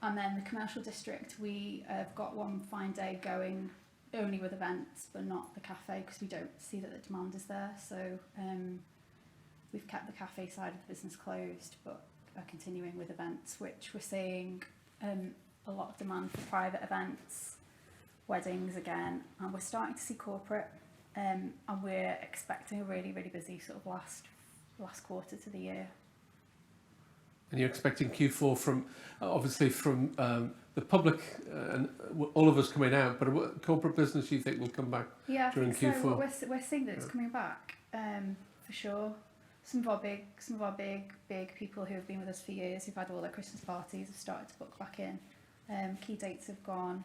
And then the commercial district, we have got one fine day going only with events, but not the cafe, because we don't see that the demand is there. So we've kept the cafe side of the business closed, but are continuing with events, which we're seeing a lot of demand for private events, weddings again, and we're starting to see corporate, and we're expecting a really, really busy sort of last quarter to the year. And you're expecting Q4 from, obviously from the public and all of us coming out, but what corporate business you think will come back during Q4? So. We're seeing that it's coming back, for sure. Some of our big people who have been with us for years, who've had all their Christmas parties, have started to book back in. Key dates have gone.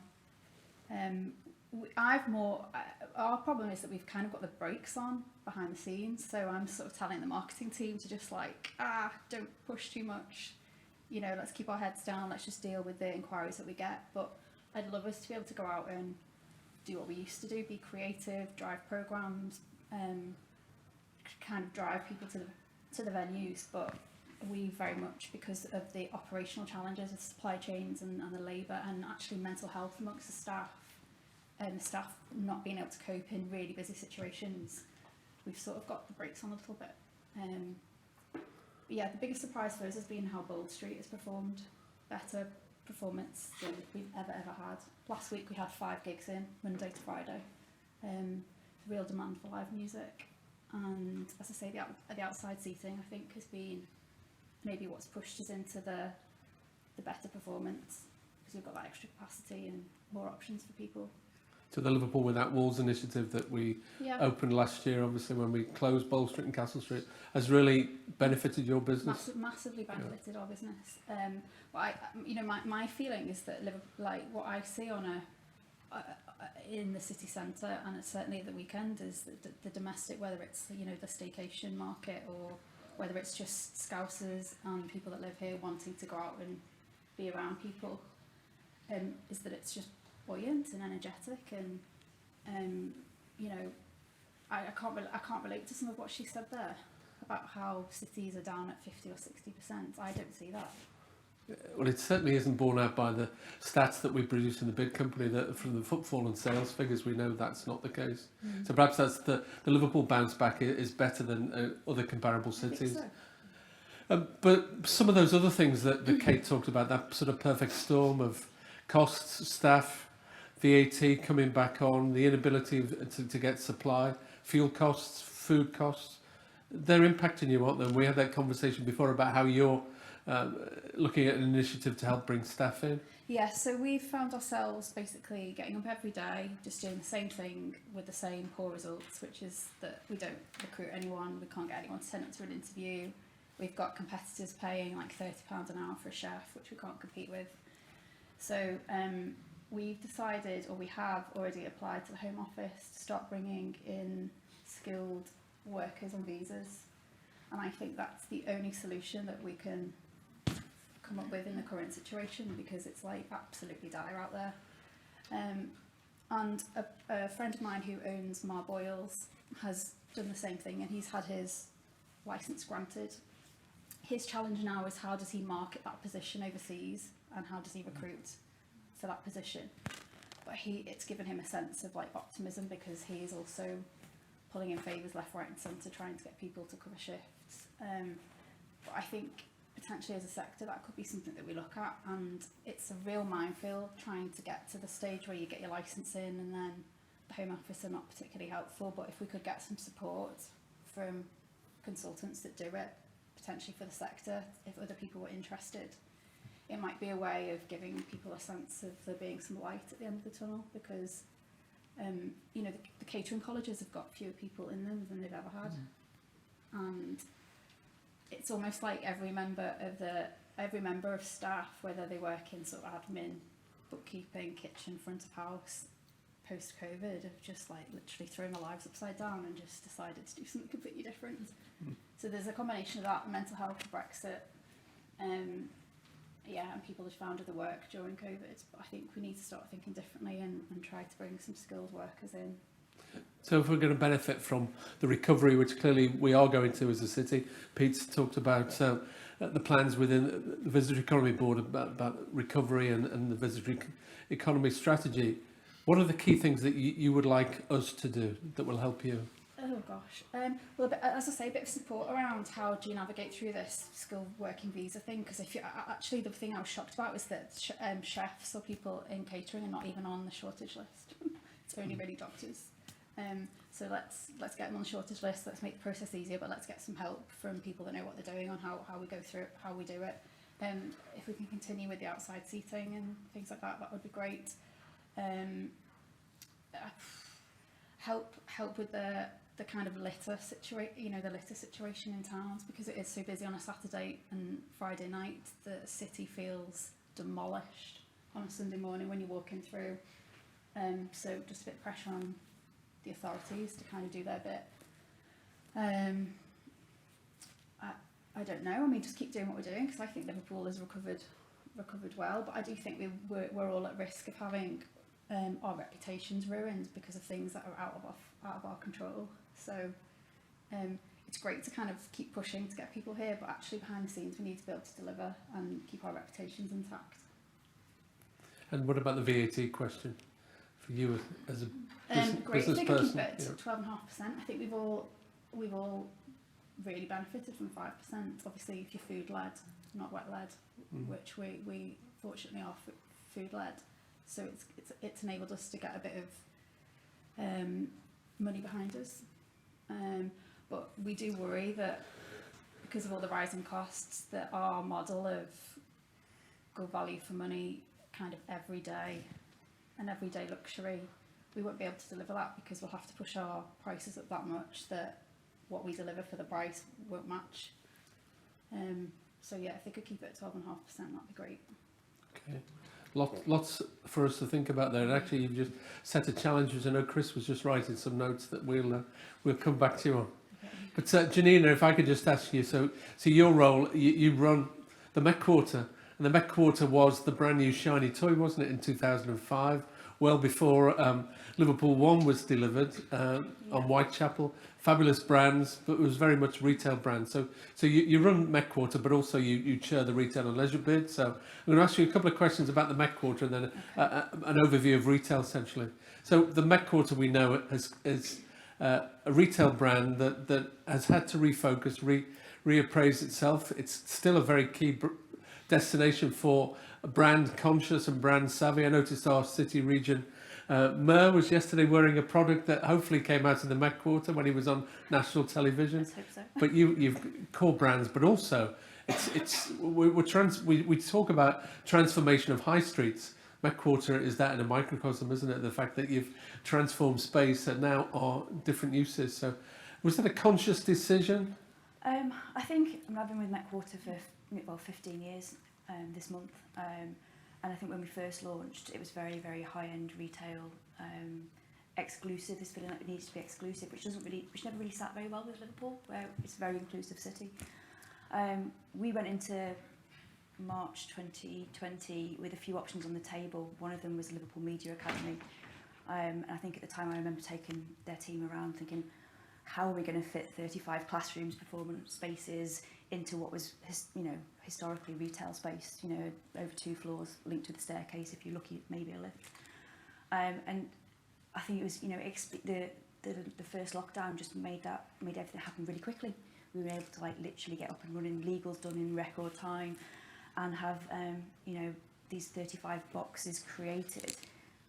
Our problem is that we've kind of got the brakes on behind the scenes, so I'm sort of telling the marketing team to just like, don't push too much, let's keep our heads down, let's just deal with the inquiries that we get. But I'd love us to be able to go out and do what we used to do, be creative, drive programmes, kind of drive people to the venues, but we very much, because of the operational challenges of supply chains and the labour and actually mental health amongst the staff, and the staff not being able to cope in really busy situations, we've sort of got the brakes on a little bit. But yeah, the biggest surprise for us has been how Bold Street has performed. Better performance than we've ever had. Last week we had 5 gigs in, Monday to Friday. Real demand for live music. And as I say, the outside seating, I think, has been maybe what's pushed us into the better performance, because we've got that extra capacity and more options for people. So the Liverpool Without Walls initiative that we opened last year, obviously when we closed Bold Street and Castle Street, has really benefited your business. Massively benefited our business. But my feeling is that like what I see on in the city centre, and it's certainly at the weekend, is the domestic, whether it's the staycation market or whether it's just Scousers and people that live here wanting to go out and be around people, is that it's just buoyant and energetic, and I can't relate to some of what she said there about how cities are down at 50 or 60%. I don't see that. Well, it certainly isn't borne out by the stats that we produce in the bid company, that from the footfall and sales figures we know that's not the case. So perhaps that's the Liverpool bounce back is better than other comparable cities. I think so. But some of those other things that Kate talked about, that sort of perfect storm of costs, staff, VAT coming back on, the inability to get supply, fuel costs, food costs, they're impacting you, aren't they? And we had that conversation before about how you're looking at an initiative to help bring staff in. Yeah, so we've found ourselves basically getting up every day, just doing the same thing with the same poor results, which is that we don't recruit anyone, we can't get anyone to turn up to an interview. We've got competitors paying like £30 an hour for a chef, which we can't compete with. So we've decided, or we have already applied to the Home Office to start bringing in skilled workers on visas. And I think that's the only solution that we can come up with in the current situation, because it's like absolutely dire out there. And a friend of mine who owns Marboyles has done the same thing, and he's had his licence granted. His challenge now is, how does he market that position overseas, and how does he recruit for that position? But it's given him a sense of like optimism, because he is also pulling in favours left, right and centre, trying to get people to cover shifts. But I think potentially as a sector that could be something that we look at, and it's a real minefield trying to get to the stage where you get your licence in and then the Home Office are not particularly helpful. But if we could get some support from consultants that do it, potentially for the sector, if other people were interested, it might be a way of giving people a sense of there being some light at the end of the tunnel, because you know, the catering colleges have got fewer people in them than they've ever had. And it's almost like every member of staff, whether they work in sort of admin, bookkeeping, kitchen, front of house, post-COVID, have just like literally thrown their lives upside down and just decided to do something completely different. So there's a combination of that, mental health, Brexit, and people just found other work during COVID. But I think we need to start thinking differently and try to bring some skilled workers in. So if we're going to benefit from the recovery, which clearly we are going to as a city, Pete's talked about the plans within the Visitor Economy Board about recovery and the visitor economy strategy. What are the key things that you would like us to do that will help you? Oh gosh. Well, as I say, a bit of support around how do you navigate through this skilled working visa thing. Because if you actually, the thing I was shocked about was that chefs or people in catering are not even on the shortage list. It's only really doctors. So let's get them on the shortage list. Let's make the process easier, but let's get some help from people that know what they're doing on how we go through it, how we do it. If we can continue with the outside seating and things like that, that would be great. Help with the kind of litter situation, the litter situation in towns, because it is so busy on a Saturday and Friday night. The city feels demolished on a Sunday morning when you're walking through. So just a bit of pressure on the authorities to kind of do their bit. I don't know. I mean, just keep doing what we're doing, because I think Liverpool has recovered well, but I do think we're all at risk of having our reputations ruined because of things that are out of our control. So it's great to kind of keep pushing to get people here, but actually behind the scenes we need to be able to deliver and keep our reputations intact. And what about the VAT question for you as a great business if they can person? keep it to 12.5%. I think we've all really benefited from 5%. Obviously, if you're food led, not wet led, which we fortunately are food led. So it's enabled us to get a bit of money behind us. But we do worry that because of all the rising costs, that our model of good value for money, kind of everyday luxury, we won't be able to deliver that, because we'll have to push our prices up that much that what we deliver for the price won't match. So yeah, if they could keep it at 12.5%, that'd be great. Okay. Lots for us to think about there. And actually, you've just set a challenge, which I know Chris was just writing some notes that we'll come back to you on. Okay. But Janina, if I could just ask you, so your role, you run the Met Quarter, and the Met Quarter was the brand new shiny toy, wasn't it, in 2005, well before Liverpool 1 was delivered on Whitechapel. Fabulous brands, but it was very much retail brands. So you run Met Quarter, but also you chair the retail and leisure bid. So I'm going to ask you a couple of questions about the Met Quarter and then an overview of retail essentially. So the Met Quarter, we know, is a retail brand that has had to refocus, reappraise itself. It's still a very key destination for brand conscious and brand savvy. I noticed our city region Mer was yesterday wearing a product that hopefully came out in the Met Quarter when he was on national television. Let's hope so. But you've core brands, but also we talk about transformation of high streets. Met Quarter is that in a microcosm, isn't it? The fact that you've transformed space and now are different uses. So was that a conscious decision? I think I've been with Met Quarter for 15 years this month. And I think when we first launched, it was very, very high-end retail, exclusive. This feeling like it needs to be exclusive, which never really sat very well with Liverpool, where it's a very inclusive city. We went into March 2020 with a few options on the table. One of them was Liverpool Media Academy. And I think at the time I remember taking their team around thinking, how are we going to fit 35 classrooms, performance spaces into what was, historically retail space, over 2 floors linked with a staircase, if you're lucky, maybe a lift. And I think it was, the first lockdown just made everything happen really quickly. We were able to literally get up and running, legals done in record time, and have, these 35 boxes created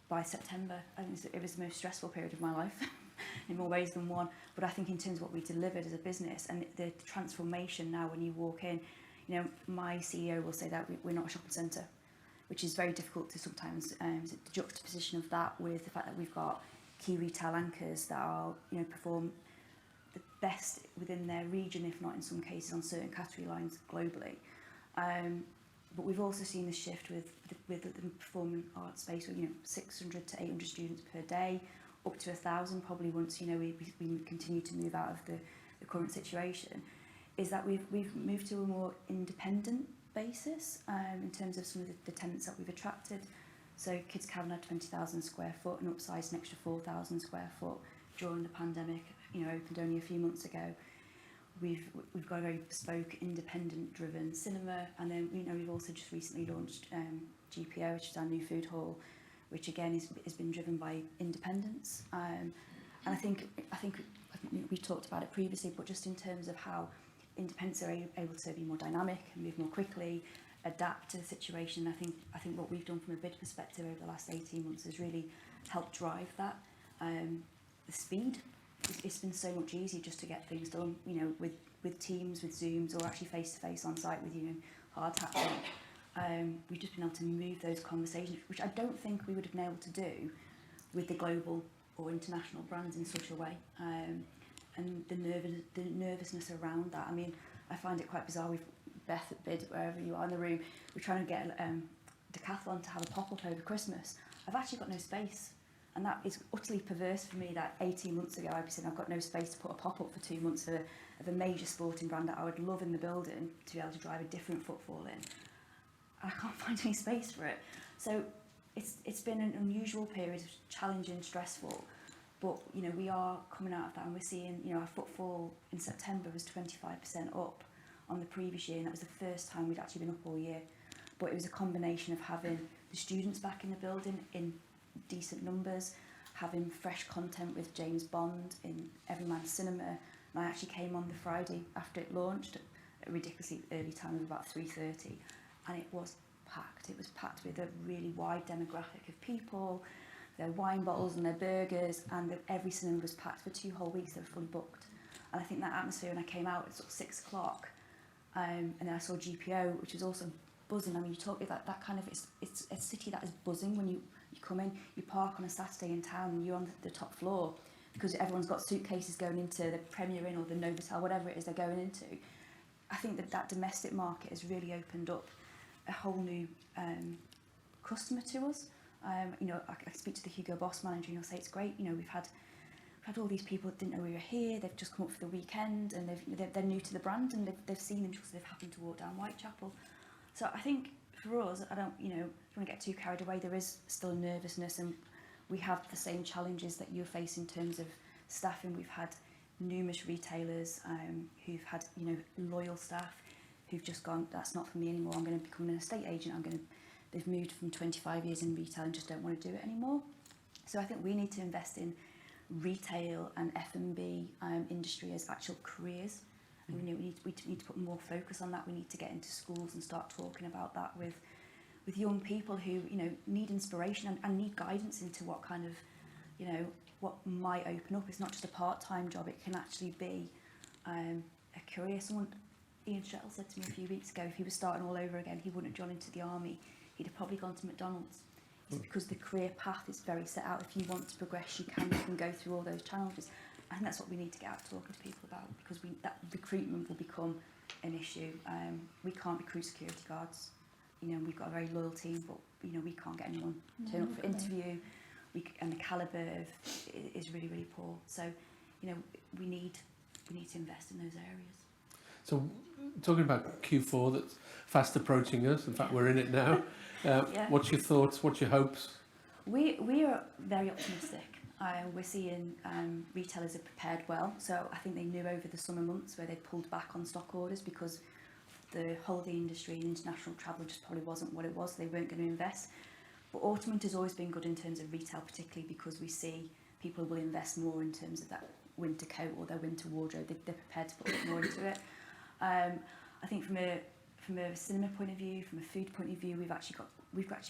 by September. I think it was the most stressful period of my life. In more ways than one, but I think in terms of what we delivered as a business and the transformation now when you walk in, my CEO will say that we're not a shopping centre, which is very difficult to sometimes the juxtaposition of that with the fact that we've got key retail anchors that are, perform the best within their region, if not in some cases on certain category lines globally. But we've also seen the shift with the performing arts space, where 600 to 800 students per day, up to 1,000 probably once we continue to move out of the current situation, is that we've moved to a more independent basis in terms of some of the tenants that we've attracted. So Kids Cavern had 20,000 square foot and upsized an extra 4,000 square foot during the pandemic. Opened only a few months ago. We've got a very bespoke, independent-driven cinema, and then we've also just recently launched GPO, which is our new food hall, which again has been driven by independence. And I think we've talked about it previously, but just in terms of how independents are able to be more dynamic and move more quickly, adapt to the situation. I think what we've done from a bid perspective over the last 18 months has really helped drive that. The speed. It's been so much easier just to get things done, with Teams, with Zooms, or actually face-to-face on site with, hard hats on. We've just been able to move those conversations, which I don't think we would have been able to do with the global or international brands in such a way. And the nervousness around that. I mean, I find it quite bizarre. We've Beth at Bid, wherever you are in the room, we're trying to get Decathlon to have a pop-up over Christmas. I've actually got no space. And that is utterly perverse for me, that 18 months ago I'd be saying I've got no space to put a pop-up for 2 months of a major sporting brand that I would love in the building to be able to drive a different footfall in. I can't find any space for it. So it's been an unusual period, challenging, stressful, but we are coming out of that, and we're seeing our footfall in September was 25% up on the previous year, and that was the first time we'd actually been up all year. But it was a combination of having the students back in the building in decent numbers, having fresh content with James Bond in Everyman Cinema, and I actually came on the Friday after it launched at a ridiculously early time of about 3:30, and it was packed. It was packed with a really wide demographic of people, their wine bottles and their burgers, and every cinema was packed for 2 whole weeks. They were fully booked, and I think that atmosphere when I came out at sort of 6 o'clock, and then I saw GPO, which was also buzzing. I mean, you talk about that kind of, it's a city that is buzzing when you come in. You park on a Saturday in town and you're on the top floor because everyone's got suitcases going into the Premier Inn or the Novotel, whatever it is they're going into. I think that domestic market has really opened up a whole new customer to us. I speak to the Hugo Boss manager and he'll say it's great. We've had all these people that didn't know we were here. They've just come up for the weekend and they're new to the brand, and they've seen them because they've happened to walk down Whitechapel. So I think for us, I don't want to get too carried away. There is still a nervousness, and we have the same challenges that you face in terms of staffing. We've had numerous retailers who've had loyal staff who've just gone, that's not for me anymore. I'm going to become an estate agent. They've moved from 25 years in retail and just don't want to do it anymore. So I think we need to invest in retail and F&B industry as actual careers. And we need to put more focus on that. We need to get into schools and start talking about that with young people who need inspiration and need guidance into what kind of what might open up. It's not just a part-time job. It can actually be a career. Ian Shettle said to me a few weeks ago, if he was starting all over again, he wouldn't have gone into the army. He'd have probably gone to McDonald's. It's because the career path is very set out. If you want to progress, you can go through all those challenges. I think that's what we need to get out talking to people about, because that recruitment will become an issue. We can't recruit security guards. We've got a very loyal team, but we can't get anyone to turn up for interview. And the calibre is really, really poor. So we need to invest in those areas. So talking about Q4 that's fast approaching us, in fact we're in it now, Yeah. What's your thoughts, what's your hopes? We are very optimistic. We're seeing retailers have prepared well. So I think they knew over the summer months where they pulled back on stock orders because the holiday industry and international travel just probably wasn't what it was. They weren't going to invest. But autumn winter has always been good in terms of retail, particularly because we see people will invest more in terms of that winter coat or their winter wardrobe. They're prepared to put a bit more into it. I think from a cinema point of view, from a food point of view, we've actually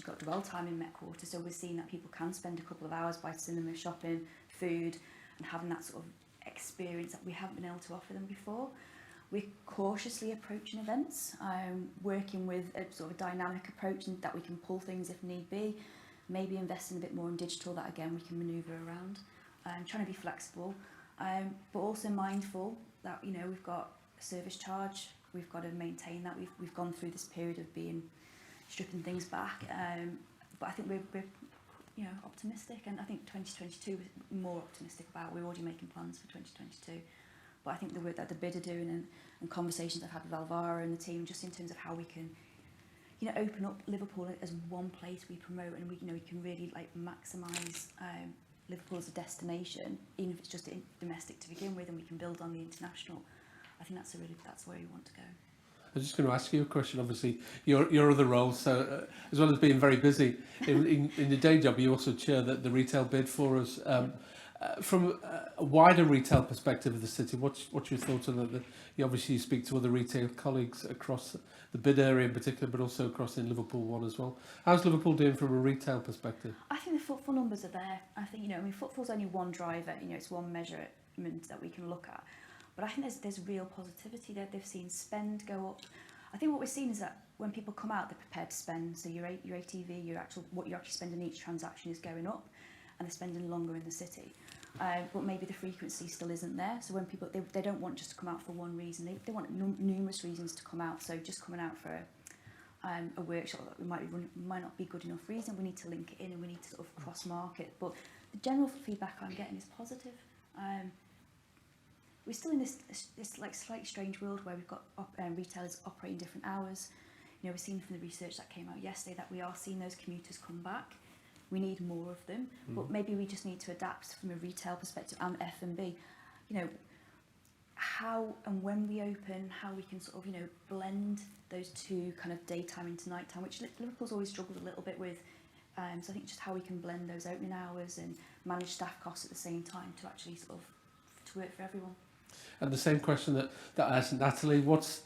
got dwell time in Met Quarter, so we're seeing that people can spend a couple of hours by cinema, shopping, food, and having that sort of experience that we haven't been able to offer them before. We're cautiously approaching events, working with a sort of dynamic approach and that we can pull things if need be, maybe investing a bit more in digital that again we can manoeuvre around. trying to be flexible, but also mindful that, you know, we've got a service charge, we've got to maintain that. We've gone through this period of stripping things back, but I think we're you know, optimistic, and I think 2022 we're more optimistic about. We're already making plans for 2022, but I think the work that the bid are doing and conversations I've had with Alvaro and the team, just in terms of how we can, you know, open up Liverpool as one place we promote, and we, you know, we can really like maximise Liverpool as a destination, even if it's just domestic to begin with, and we can build on the international. I think that's where we want to go. I was just going to ask you a question. Obviously, your other roles, so as well as being very busy in your day job, you also chair the retail bid for us. From a wider retail perspective of the city, what's your thoughts on that? You obviously speak to other retail colleagues across the bid area in particular, but also across in Liverpool one as well. How's Liverpool doing from a retail perspective? I think the footfall numbers are there. I think, you know, I mean, footfall's only one driver. You know, it's one measurement that we can look at. But I think there's real positivity there. They've seen spend go up. I think what we're seeing is that when people come out, they're prepared to spend. So your ATV, what you're actually spending each transaction is going up, and they're spending longer in the city. But maybe the frequency still isn't there. So when people, they don't want just to come out for one reason. They want numerous reasons to come out. So just coming out for a workshop that might not be good enough reason. We need to link it in, and we need to sort of cross market. But the general feedback I'm getting is positive. We're still in this like slightly strange world where we've got retailers operating different hours. You know, we're seeing from the research that came out yesterday that we are seeing those commuters come back. We need more of them, but maybe we just need to adapt from a retail perspective and F&B. You know, how and when we open, how we can sort of, you know, blend those two kind of daytime into nighttime, which Liverpool's always struggled a little bit with. So I think just how we can blend those opening hours and manage staff costs at the same time to actually sort of to work for everyone. And the same question that I asked Natalie, what's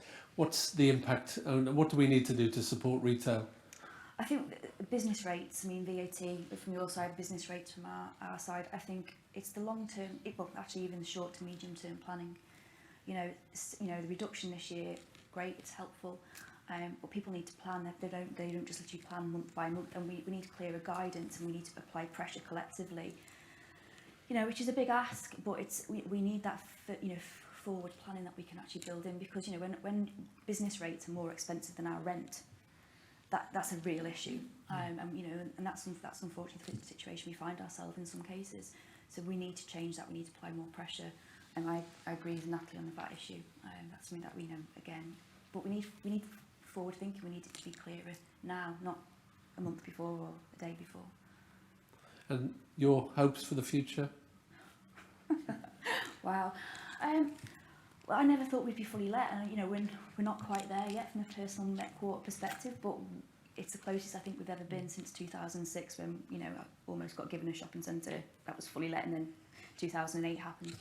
the impact, and what do we need to do to support retail? I think business rates, I mean VAT from your side, business rates from our side, I think it's the long term, well actually even the short to medium term planning. You know, the reduction this year, great, it's helpful, but people need to plan. They don't just literally plan month by month, and we need clearer guidance, and we need to apply pressure collectively. You know, which is a big ask, but we need that forward planning that we can actually build in, because, you know, when business rates are more expensive than our rent, that's a real issue, and you know, and that's unfortunately the situation we find ourselves in some cases. So we need to change that. We need to apply more pressure, and I agree with Natalie on that issue. That's something that we know again, but we need forward thinking. We need it to be clearer now, not a month before or a day before. And your hopes for the future? Wow. Well, I never thought we'd be fully let, and you know, we're not quite there yet from a personal net quarter perspective, but it's the closest I think we've ever been since 2006, when, you know, I almost got given a shopping centre that was fully let, and then 2008 happened.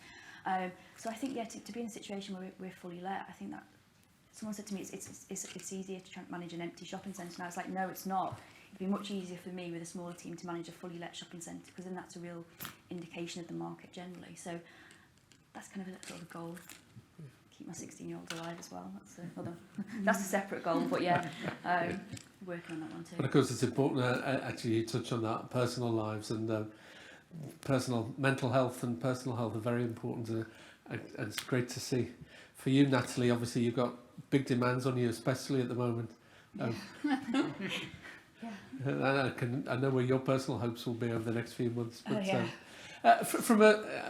So I think, yeah, to be in a situation where we're fully let, I think that someone said to me it's easier to try and manage an empty shopping centre, and I was like, no, it's not. It'd be much easier for me with a smaller team to manage a fully let shopping centre, because then that's a real indication of the market generally. So that's kind of a sort of goal. Keep my 16-year-old alive as well. That's a separate goal, but yeah, working on that one too. But of course, it's important. Actually, you touch on that. Personal lives and personal mental health and personal health are very important. And it's great to see. For you, Natalie, obviously you've got big demands on you, especially at the moment. Yeah. I know where your personal hopes will be over the next few months. But yeah. from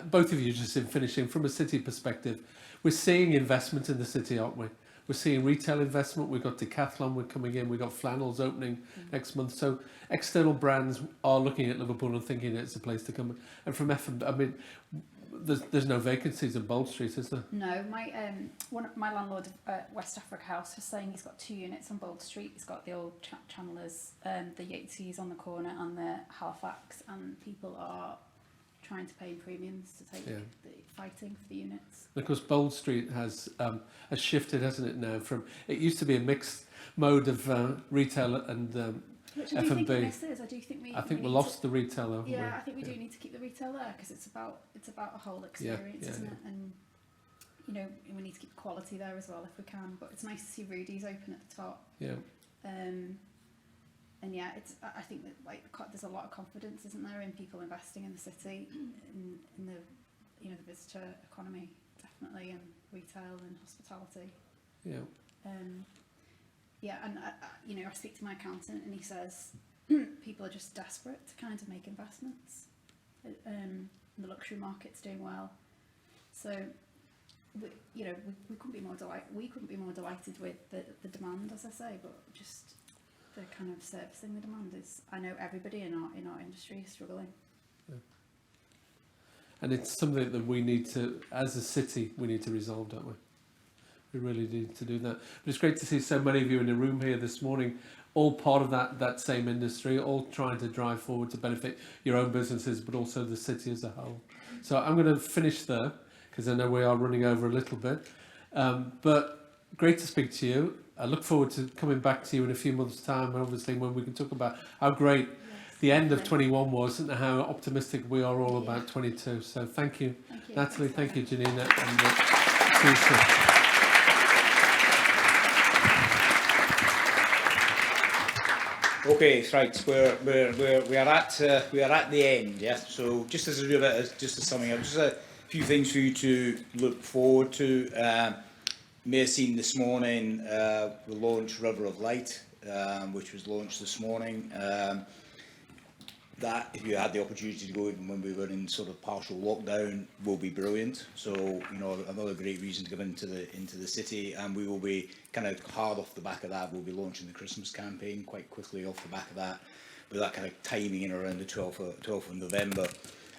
both of you, just in finishing, from a city perspective, we're seeing investment in the city, aren't we? We're seeing retail investment. We've got Decathlon, we're coming in. We've got Flannels opening next month. So external brands are looking at Liverpool and thinking it's a place to come. And from I mean, there's no vacancies in Bold Street, is there? No, my landlord at West Africa House was saying he's got 2 units on Bold Street. He's got the old Chandlers, the Yateses on the corner, and the Halifax, and people are trying to pay premiums to take the fighting for the units. And of course, Bold Street has shifted, hasn't it, now? From it used to be a mixed mode of retail and which I do F&B. think it misses. I think we lost the retail, haven't we? Yeah, I think we do need to keep the retail there, because it's about a whole experience, isn't it? And you know, we need to keep quality there as well if we can. But it's nice to see Rudy's open at the top. Yeah. And yeah, I think that like there's a lot of confidence, isn't there, in people investing in the city, in the the visitor economy, definitely, and retail and hospitality. Yeah. Yeah, and I speak to my accountant, and he says people are just desperate to kind of make investments. The luxury market's doing well, so we couldn't be more delighted with the demand, as I say, but just the kind of servicing the demand is. I know everybody in our industry is struggling. Yeah. And it's something that we need to, as a city, we need to resolve, don't we? We really need to do that. But it's great to see so many of you in the room here this morning, all part of that same industry, all trying to drive forward to benefit your own businesses, but also the city as a whole. So I'm going to finish there, because I know we are running over a little bit. But great to speak to you. I look forward to coming back to you in a few months' time, and obviously when we can talk about how great the end of 21 was and how optimistic we are all about 22. So thank you, Natalie, thank you, Janina, and see you soon. Okay, right. We are at the end. Yeah. So just as a bit of just a summing up, just a few things for you to look forward to. May have seen this morning the launch River of Light, which was launched this morning. That, if you had the opportunity to go even when we were in sort of partial lockdown, will be brilliant. So another great reason to come into the city, and we will be kind of hard off the back of that. We'll be launching the Christmas campaign quite quickly off the back of that, with that kind of timing in around the 12th of November.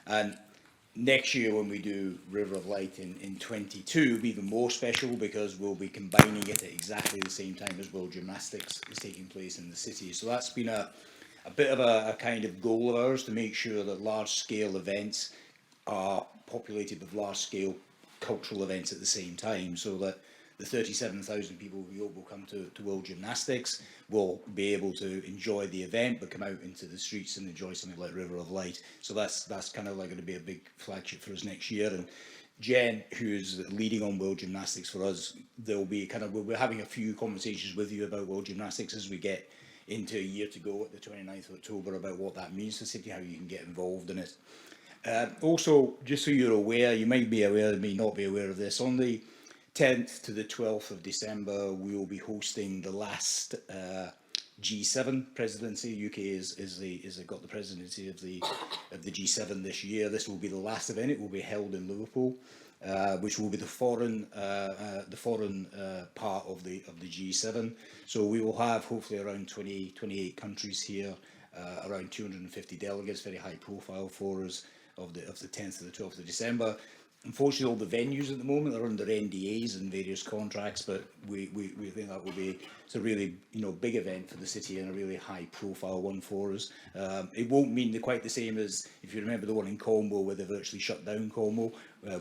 And next year, when we do River of Light in 22, it'll be even more special, because we'll be combining it at exactly the same time as World Gymnastics is taking place in the city. So that's been a bit of a kind of goal of ours, to make sure that large-scale events are populated with large-scale cultural events at the same time, so that the 37,000 people we hope will come to World Gymnastics will be able to enjoy the event, but come out into the streets and enjoy something like River of Light. So that's kind of like going to be a big flagship for us next year. And Jen, who's leading on World Gymnastics for us, we'll be having a few conversations with you about World Gymnastics as we get into a year to go at the 29th of October, about what that means to the city, how you can get involved in it. Also, just so you're aware, you might be aware, may not be aware of this, on the 10th to the 12th of December, we will be hosting the last G7 presidency. UK has got the presidency of the G7 this year. This will be the last event. It will be held in Liverpool, which will be the foreign part of the G7. So we will have hopefully around 28 countries here, around 250 delegates, very high profile for us, of the 10th to the 12th of December. Unfortunately, all the venues at the moment are under NDAs and various contracts, but we think that will be, it's a really big event for the city, and a really high profile one for us. It won't mean quite the same as, if you remember, the one in Cornwall where they virtually shut down Cornwall.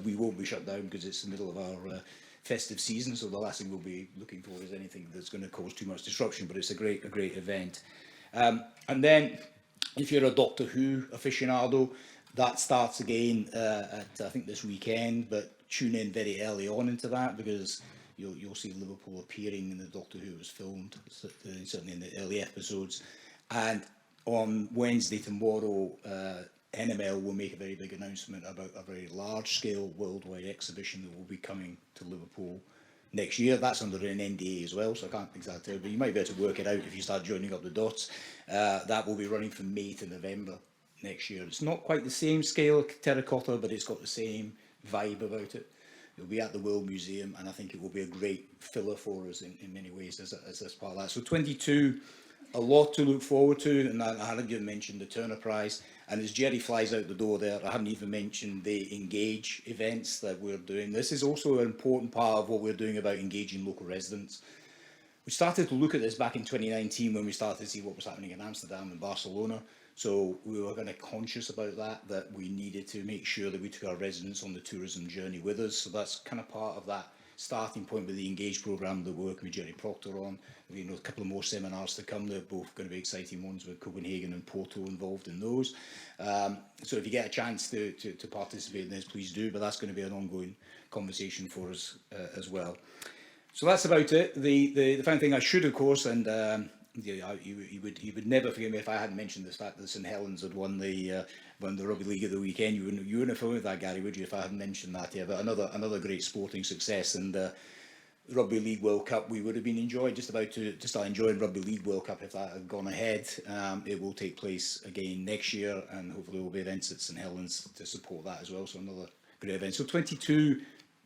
We won't be shut down because it's the middle of our festive season, so the last thing we'll be looking for is anything that's going to cause too much disruption, but it's a great event. And then, if you're a Doctor Who aficionado, that starts again at, I think, this weekend, but tune in very early on into that, because you'll see Liverpool appearing in the Doctor Who was filmed, certainly in the early episodes. And on Wednesday tomorrow, NML will make a very big announcement about a very large-scale worldwide exhibition that will be coming to Liverpool next year. That's under an NDA as well, so I can't exactly tell, but you might be able to work it out if you start joining up the dots. That will be running from May to November next year. It's not quite the same scale of terracotta, but it's got the same vibe about it. It'll be at the World Museum, and I think it will be a great filler for us in many ways as part of that. So 22, a lot to look forward to, and I haven't even mentioned the Turner Prize. And as Jerry flies out the door there, I haven't even mentioned the Engage events that we're doing. This is also an important part of what we're doing about engaging local residents. We started to look at this back in 2019 when we started to see what was happening in Amsterdam and Barcelona. So we were kind of conscious about that we needed to make sure that we took our residents on the tourism journey with us. So that's kind of part of that starting point with the Engage programme that we're working with Jerry Proctor on. A couple of more seminars to come. They're both going to be exciting ones, with Copenhagen and Porto involved in those. So if you get a chance to participate in this, please do. But that's going to be an ongoing conversation for us as well. So that's about it. The final thing I should, of course, and you would never forgive me if I hadn't mentioned the fact that St Helens had won the Rugby League of the weekend. You wouldn't have forgiven that, Gary, would you, if I hadn't mentioned that? Yeah, but another great sporting success. And Rugby League World Cup, we would have been just about to start enjoying Rugby League World Cup if that had gone ahead. It will take place again next year, and hopefully there will be events at St Helens to support that as well. So another great event. So 22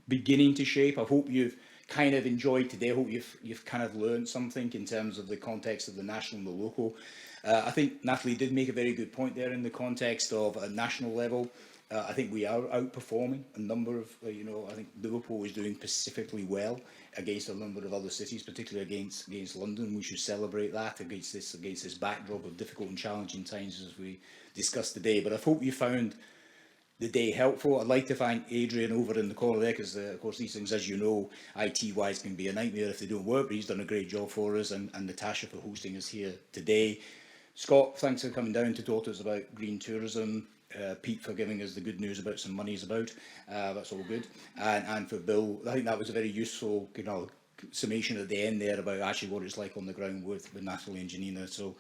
beginning to shape. I hope you've kind of enjoyed today. I hope you've kind of learned something in terms of the context of the national and the local. I think Natalie did make a very good point there in the context of a national level. I think we are outperforming a number of, I think Liverpool is doing specifically well against a number of other cities, particularly against London. We should celebrate that against this backdrop of difficult and challenging times as we discussed today. But I hope you found the day helpful. I'd like to thank Adrian over in the corner there, because of course these things, as you know, IT-wise can be a nightmare if they don't work, but he's done a great job for us, and Natasha for hosting us here today. Scott, thanks for coming down to talk to us about green tourism. Pete for giving us the good news about some money's about. That's all good. And for Bill, I think that was a very useful summation at the end there about actually what it's like on the ground with Natalie and Janina. So,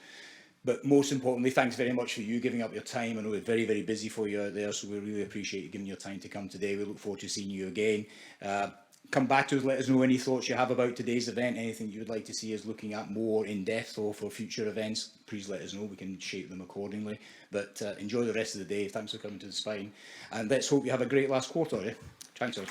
but most importantly, thanks very much for you giving up your time. I know it's very, very busy for you out there, so we really appreciate you giving your time to come today. We look forward to seeing you again. Come back to us, let us know any thoughts you have about today's event, anything you would like to see us looking at more in depth or for future events. Please let us know, we can shape them accordingly. But enjoy the rest of the day. Thanks for coming to the Spine, and let's hope you have a great last quarter. Thanks all.